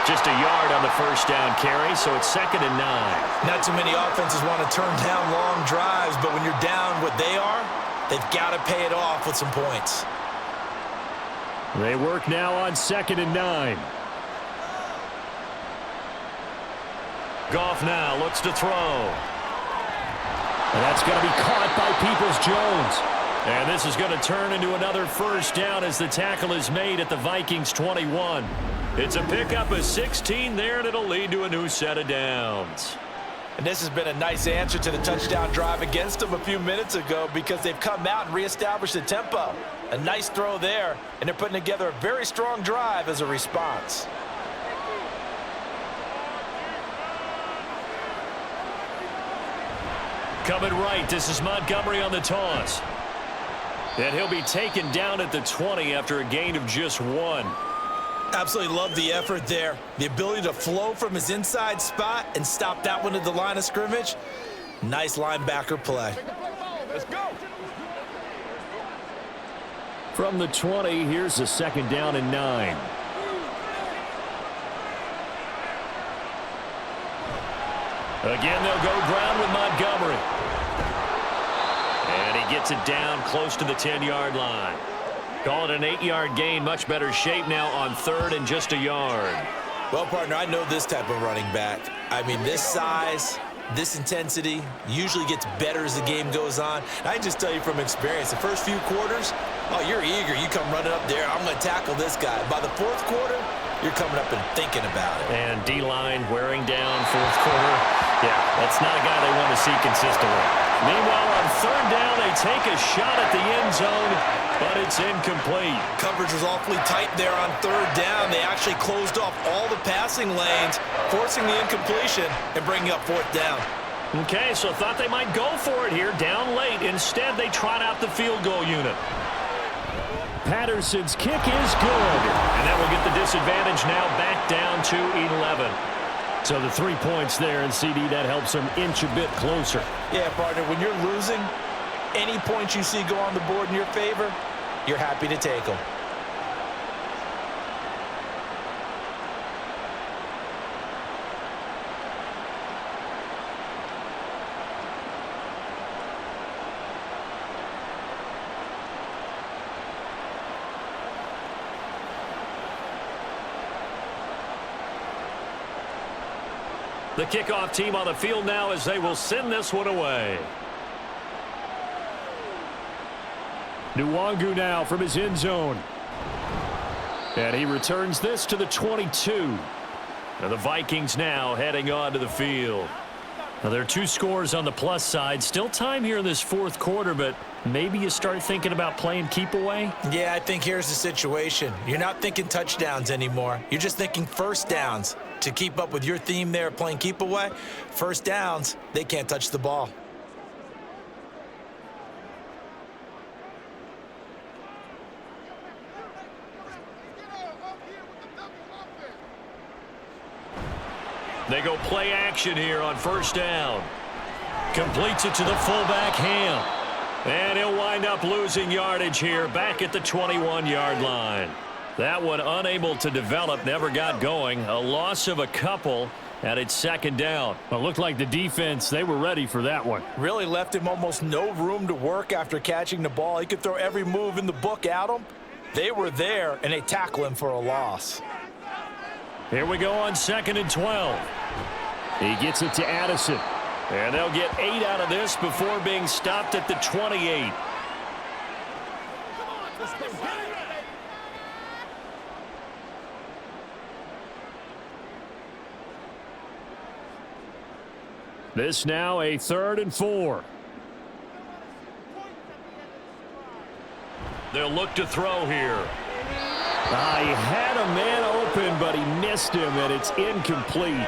Just a yard on the 1st down carry, so it's 2nd and 9. Not too many offenses want to turn down long drives, but when you're down what they are, they've got to pay it off with some points. They work now on 2nd and 9. Goff now looks to throw. And that's going to be caught by Peoples-Jones. And this is going to turn into another first down as the tackle is made at the Vikings 21. It's a pickup of 16 there, and it'll lead to a new set of downs. And this has been a nice answer to the touchdown drive against them a few minutes ago because they've come out and reestablished the tempo. A nice throw there, and they're putting together a very strong drive as a response. Coming right, this is Montgomery on the toss. And he'll be taken down at the 20 after a gain of just 1. Absolutely love the effort there. The ability to flow from his inside spot and stop that one at the line of scrimmage. Nice linebacker play. Let's go. From the 20, here's a 2nd down and 9. Again, they'll go ground with Montgomery. And he gets it down close to the 10-yard line. Call it an 8-yard gain. Much better shape now on 3rd and just a yard. Well, partner, I know this type of running back. I mean, this size, this intensity usually gets better as the game goes on. I can just tell you from experience, the first few quarters, oh, you're eager. You come running up there. I'm going to tackle this guy. By the 4th quarter, you're coming up and thinking about it. And D-line wearing down 4th quarter. Yeah, that's not a guy they want to see consistently. Meanwhile, on 3rd down, they take a shot at the end zone, but it's incomplete. Coverage was awfully tight there on 3rd down. They actually closed off all the passing lanes, forcing the incompletion and bringing up 4th down. Okay, so thought they might go for it here, down late. Instead, they trot out the field goal unit. Patterson's kick is good. And that will get the disadvantage now back down to 11. So the 3 points there, and CD, that helps them inch a bit closer. Yeah, partner, when you're losing, any points you see go on the board in your favor, you're happy to take them. The kickoff team on the field now as they will send this one away. Nwangu now from his end zone. And he returns this to the 22. And the Vikings now heading on to the field. Now, there are 2 scores on the plus side. Still time here in this 4th quarter, but maybe you start thinking about playing keep away? Yeah, I think here's the situation. You're not thinking touchdowns anymore. You're just thinking first downs. To keep up with your theme there, playing keep away, first downs, they can't touch the ball. They go play action here on 1st down. Completes it to the fullback, Ham. And he'll wind up losing yardage here back at the 21-yard line. That one unable to develop, never got going. A loss of a couple, and it's 2nd down. Well, it looked like the defense, they were ready for that one. Really left him almost no room to work after catching the ball. He could throw every move in the book at him. They were there, and they tackle him for a loss. Here we go on 2nd and 12. He gets it to Addison. And they'll get 8 out of this before being stopped at the 28. This now a 3rd and 4. They'll look to throw here. He had a man open, but he missed him, and it's incomplete.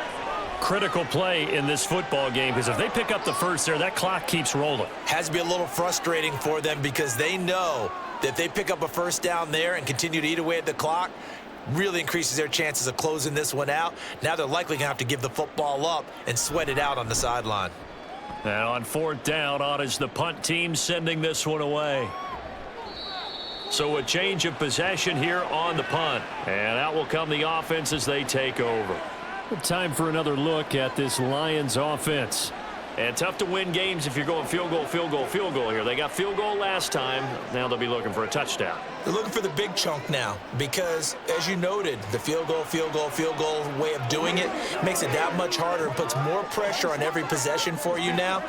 Critical play in this football game, because if they pick up the first there, that clock keeps rolling. Has to be a little frustrating for them because they know that if they pick up a first down there and continue to eat away at the clock, really increases their chances of closing this one out. Now they're likely going to have to give the football up and sweat it out on the sideline. And on 4th down, on is the punt team sending this one away. So a change of possession here on the punt. And out will come the offense as they take over. Time for another look at this Lions offense. And tough to win games if you're going field goal, field goal, field goal here. They got field goal last time. Now they'll be looking for a touchdown. They're looking for the big chunk now because, as you noted, the field goal, field goal, field goal way of doing it makes it that much harder and puts more pressure on every possession for you now.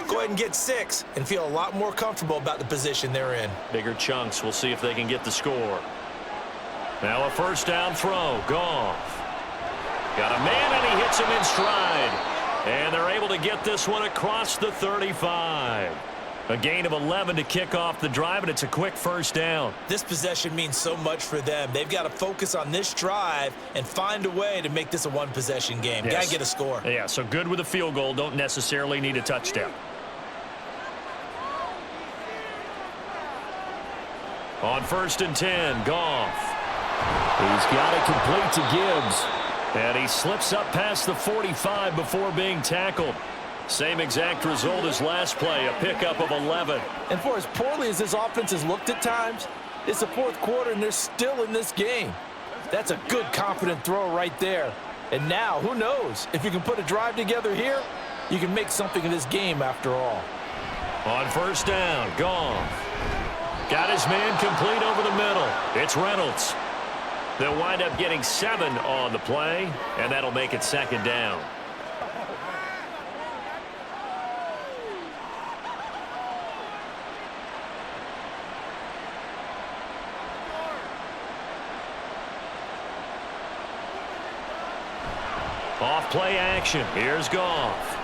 Go ahead and get 6 and feel a lot more comfortable about the position they're in. Bigger chunks. We'll see if they can get the score. Now a first down throw. Goff. Got a man, and he hits him in stride. And they're able to get this one across the 35. A gain of 11 to kick off the drive, and it's a quick first down. This possession means so much for them. They've got to focus on this drive and find a way to make this a one-possession game. Yes. Got to get a score. Yeah, so good with a field goal. Don't necessarily need a touchdown. On 1st and 10, Goff. He's got it complete to Gibbs. And he slips up past the 45 before being tackled. Same exact result as last play, a pickup of 11. And for as poorly as this offense has looked at times, it's the 4th quarter and they're still in this game. That's a good, confident throw right there. And now, who knows? If you can put a drive together here, you can make something of this game after all. On 1st down, Goff. Got his man complete over the middle. It's Reynolds. They'll wind up getting 7 on the play, and that'll make it 2nd down. Off play action. Here's Goff.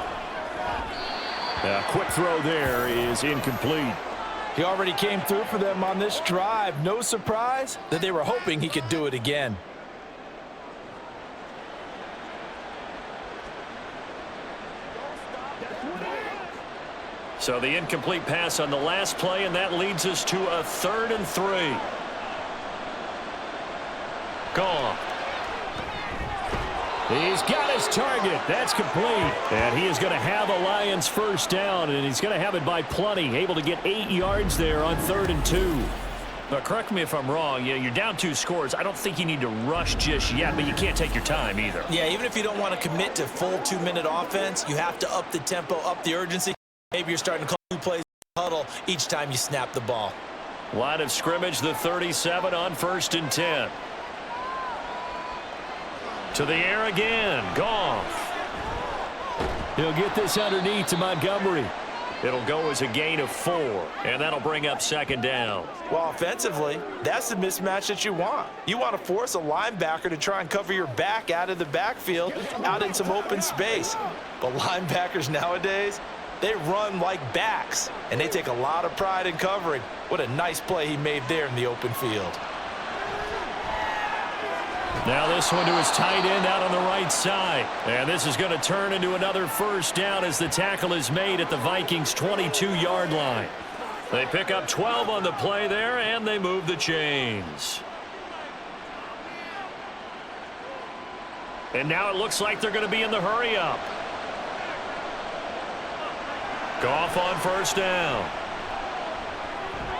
A quick throw there is incomplete. He already came through for them on this drive. No surprise that they were hoping he could do it again. So the incomplete pass on the last play, and that leads us to a 3rd and 3. Goff. He's got his target. That's complete. And he is going to have a Lions first down, and he's going to have it by plenty. Able to get 8 yards there on 3rd and 2. But correct me if I'm wrong. You're down 2 scores. I don't think you need to rush just yet, but you can't take your time either. Yeah, even if you don't want to commit to full 2-minute offense, you have to up the tempo, up the urgency. Maybe you're starting to call 2 plays huddle each time you snap the ball. Line of scrimmage, the 37 on 1st and 10. To the air again, Goff. He'll get this underneath to Montgomery. It'll go as a gain of 4, and that'll bring up 2nd down. Well, offensively, that's the mismatch that you want. You want to force a linebacker to try and cover your back out of the backfield, out in some open space. But linebackers nowadays, they run like backs, and they take a lot of pride in covering. What a nice play he made there in the open field. Now this one to his tight end out on the right side. And this is going to turn into another first down as the tackle is made at the Vikings' 22-yard line. They pick up 12 on the play there, and they move the chains. And now it looks like they're going to be in the hurry-up. Goff on 1st down.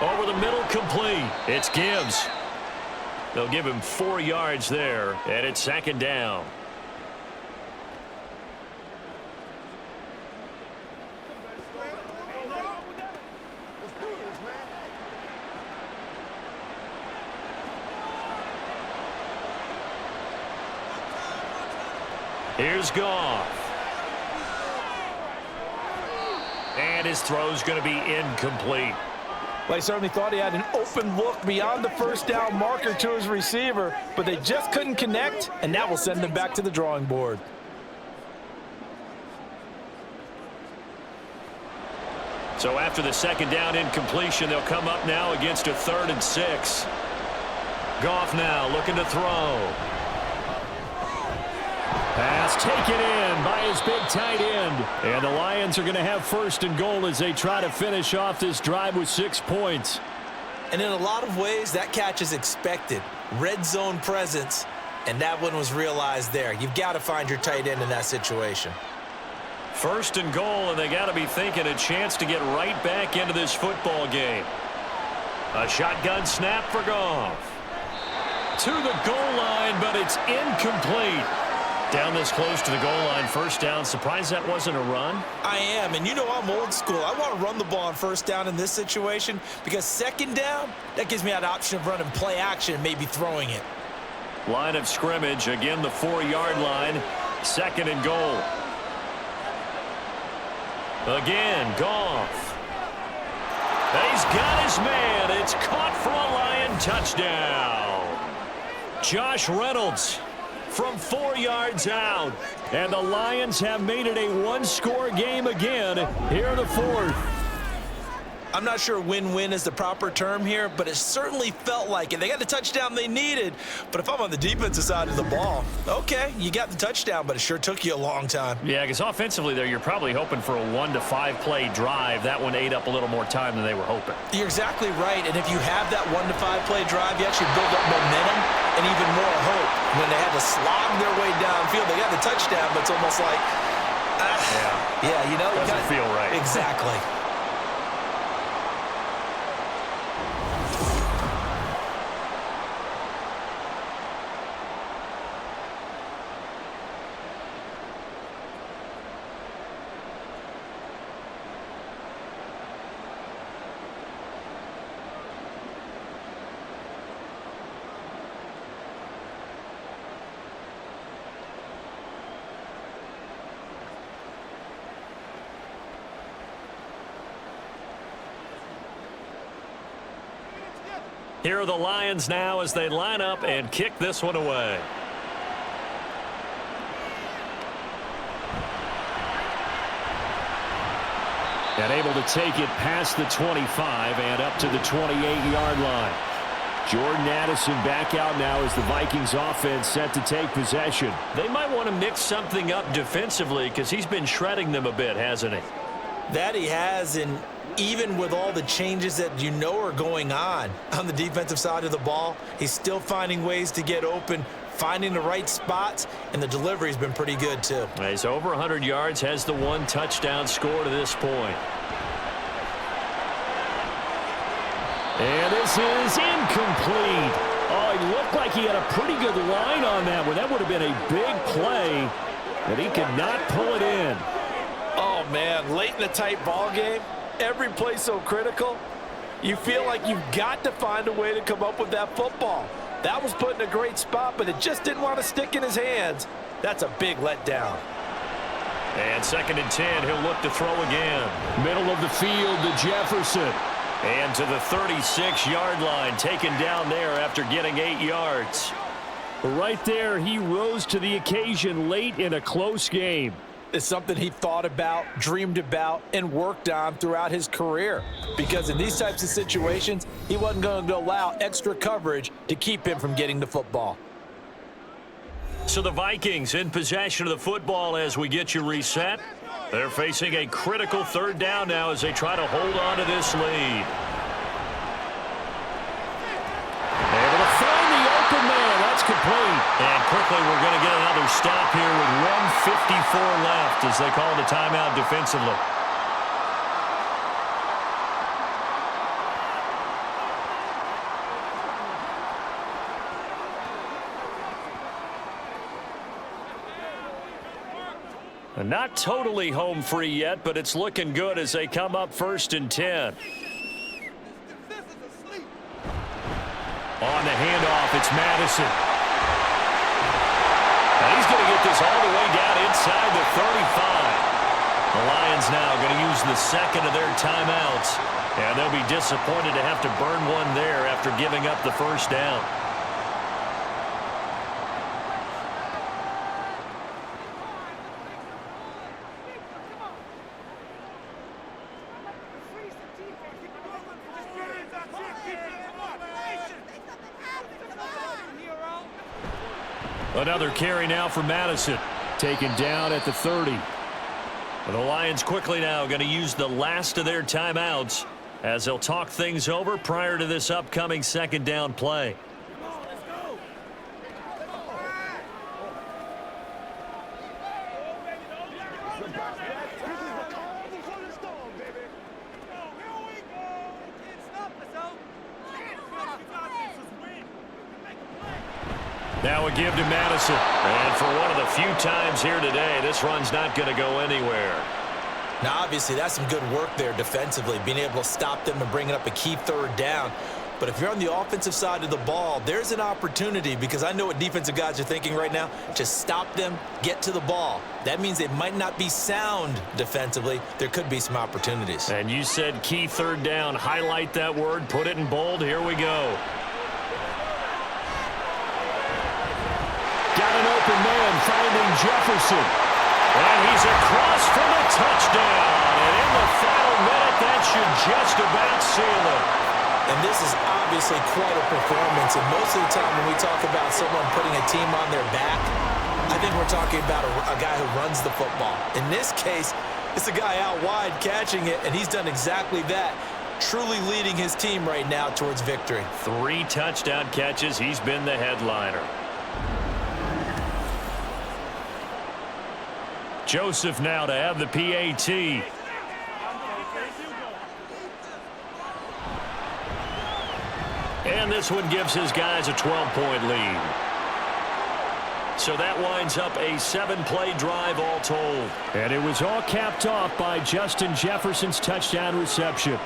Over the middle, complete. It's Gibbs. They'll give him 4 yards there, and it's 2nd down. Here's Goff. And his throw's going to be incomplete. Well, he certainly thought he had an open look beyond the first down marker to his receiver, but they just couldn't connect, and that will send them back to the drawing board. So after the 2nd down incompletion, they'll come up now against a 3rd and 6. Goff now looking to throw. Pass taken in by his big tight end. And the Lions are going to have 1st and goal as they try to finish off this drive with 6 points. And in a lot of ways, that catch is expected. Red zone presence, and that one was realized there. You've got to find your tight end in that situation. 1st and goal, and they got to be thinking a chance to get right back into this football game. A shotgun snap for Goff. To the goal line, but it's incomplete. Down this close to the goal line, first down. Surprised that wasn't a run? I am, and you know I'm old school. I want to run the ball on first down in this situation because second down, that gives me that option of running play action and maybe throwing it. Line of scrimmage, again the 4-yard line. Second and goal. Again, Goff. He's got his man. It's caught for a Lion touchdown. Josh Reynolds from 4 yards out. And the Lions have made it a one-score game again here in the fourth. I'm not sure win-win is the proper term here, but it certainly felt like it. They got the touchdown they needed, but if I'm on the defensive side of the ball, okay, you got the touchdown, but it sure took you a long time. Yeah, because offensively there, you're probably hoping for a 1 to 5 play drive. That one ate up a little more time than they were hoping. You're exactly right, and if you have that 1 to 5 play drive, you actually build up momentum and even more hope. When they had to slog their way downfield, they got the touchdown, but it's almost like, yeah, you know, doesn't feel right. Exactly. Here are the Lions now as they line up and kick this one away. And able to take it past the 25 and up to the 28-yard line. Jordan Addison back out now as the Vikings offense set to take possession. They might want to mix something up defensively because he's been shredding them a bit, hasn't he? That he has, and even with all the changes that you know are going on the defensive side of the ball, he's still finding ways to get open, finding the right spots, and the delivery's been pretty good too. He's over 100 yards, has the 1 touchdown score to this point. And this is incomplete. Oh, he looked like he had a pretty good line on that one. That would have been a big play, but he could not pull it in. Oh, man, late in the tight ball game, every play so critical, you feel like you've got to find a way to come up with that football. That was put in a great spot, but it just didn't want to stick in his hands. That's a big letdown. And 2nd and 10, he'll look to throw again. Middle of the field to Jefferson. And to the 36-yard line, taken down there after getting 8 yards. Right there, he rose to the occasion late in a close game. It's something he thought about, dreamed about, and worked on throughout his career. Because in these types of situations, he wasn't going to allow extra coverage to keep him from getting the football. So the Vikings in possession of the football as we get you reset. They're facing a critical 3rd down now as they try to hold on to this lead. Able to find the open man. That's complete. And quickly we're going to get another stop here with 1:54 left as they call the timeout defensively. Not totally home free yet, but it's looking good as they come up 1st and 10. On the handoff, it's Madison. And he's going to get this all the way down inside the 35. The Lions now going to use the 2nd of their timeouts. And they'll be disappointed to have to burn one there after giving up the 1st down. Another carry now for Madison. Taken down at the 30. And the Lions quickly now going to use the last of their timeouts as they'll talk things over prior to this upcoming 2nd down play. Now a give to Madison. And for one of the few times here today. This run's not going to go anywhere. Now, obviously, that's some good work there defensively, being able to stop them and bringing up a key third down. But if you're on the offensive side of the ball, there's an opportunity, because I know what defensive guys are thinking right now. Just stop them, get to the ball. That means they might not be sound defensively. There could be some opportunities. And you said key third down. Highlight that word, put it in bold. Here we go. Got an open man finding Jefferson. And he's across for the touchdown. And in the final minute, that should just about seal it. And this is obviously quite a performance. And most of the time when we talk about someone putting a team on their back, I think we're talking about a guy who runs the football. In this case, it's a guy out wide catching it, and he's done exactly that, truly leading his team right now towards victory. 3 touchdown catches. He's been the headliner. Joseph now to have the PAT. And this one gives his guys a 12-point lead. So that winds up a 7-play drive all told. And it was all capped off by Justin Jefferson's touchdown reception.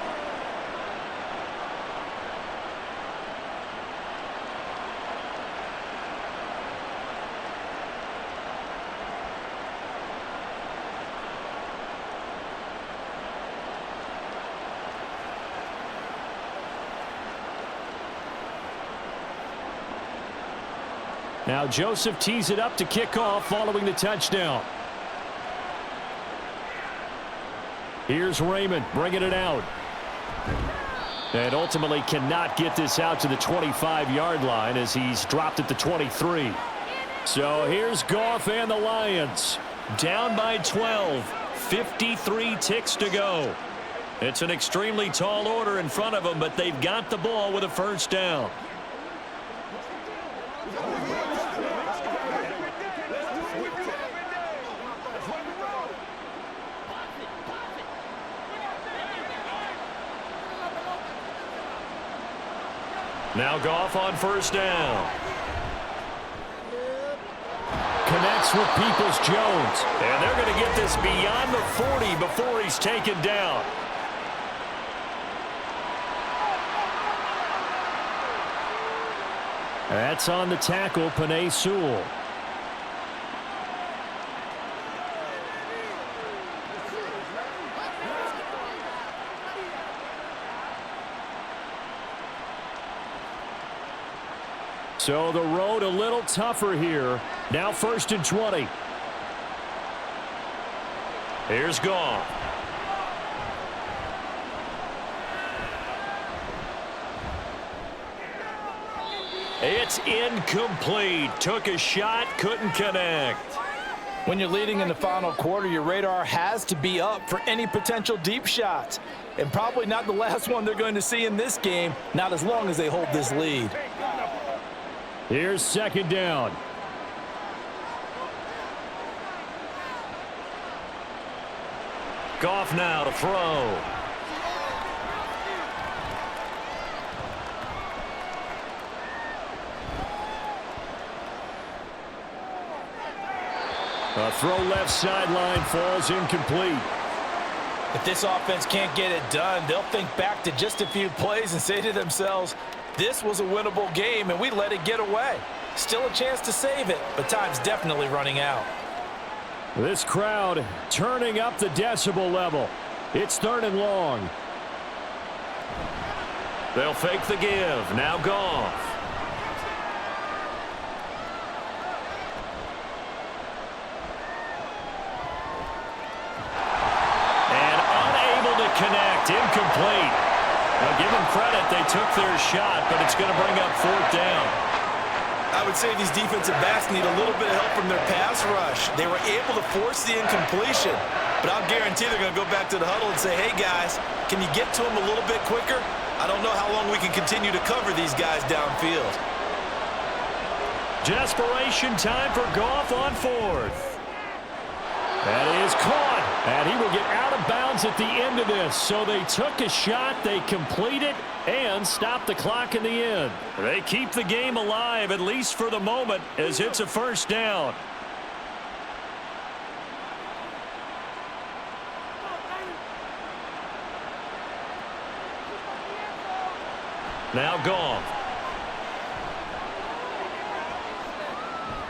Now Joseph tees it up to kick off following the touchdown. Here's Raymond bringing it out. And ultimately cannot get this out to the 25-yard line as he's dropped at the 23. So here's Goff and the Lions. Down by 12. 53 ticks to go. It's an extremely tall order in front of them, but they've got the ball with a first down. Now Goff on first down. Connects with Peoples-Jones. And they're going to get this beyond the 40 before he's taken down. That's on the tackle, Penei Sewell. So the road a little tougher here. Now 1st and 20. Here's Goff. It's incomplete. Took a shot, couldn't connect. When you're leading in the final quarter, your radar has to be up for any potential deep shots. And probably not the last one they're going to see in this game, not as long as they hold this lead. Here's 2nd down. Goff now to throw. A throw left sideline falls incomplete. If this offense can't get it done, they'll think back to just a few plays and say to themselves, this was a winnable game and we let it get away. Still a chance to save it, but time's definitely running out. This crowd turning up the decibel level. It's 3rd and long. They'll fake the give. Now Goff. And unable to connect. Incomplete. Now give them credit. They took their shot, but it's going to bring up 4th down. I would say these defensive backs need a little bit of help from their pass rush. They were able to force the incompletion, but I'll guarantee they're going to go back to the huddle and say, hey, guys, can you get to them a little bit quicker? I don't know how long we can continue to cover these guys downfield. Desperation time for Goff on 4th. That is caught, and he will get out of bounds at the end of this. So they took a shot, they complete it, and stop the clock in the end. They keep the game alive, at least for the moment, as it's a first down. Now Goff.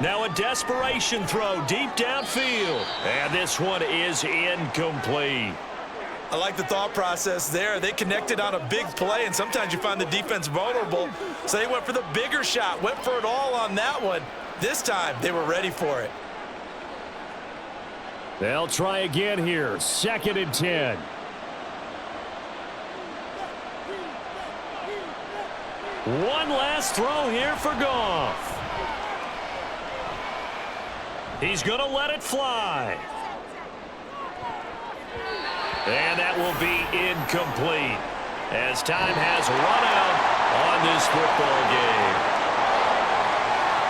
Now a desperation throw deep downfield. And this one is incomplete. I like the thought process there. They connected on a big play, and sometimes you find the defense vulnerable. So they went for the bigger shot, went for it all on that one. This time, they were ready for it. They'll try again here. 2nd and 10. One last throw here for Goff. He's going to let it fly. And that will be incomplete as time has run out on this football game.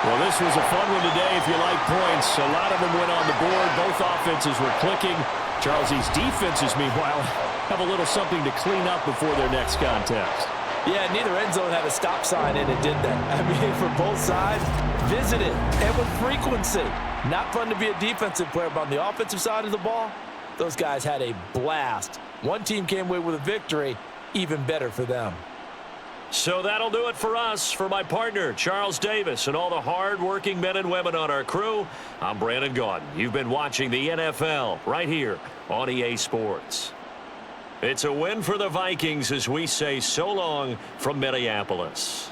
Well, this was a fun one today if you like points. A lot of them went on the board. Both offenses were clicking. Charles, these defenses, meanwhile, have a little something to clean up before their next contest. Yeah, neither end zone had a stop sign in it, did they? I mean, for both sides, visited and with frequency. Not fun to be a defensive player, but on the offensive side of the ball, those guys had a blast. One team came away with a victory, even better for them. So that'll do it for us. For my partner, Charles Davis, and all the hard-working men and women on our crew, I'm Brandon Gaudin. You've been watching the NFL right here on EA Sports. It's a win for the Vikings as we say so long from Minneapolis.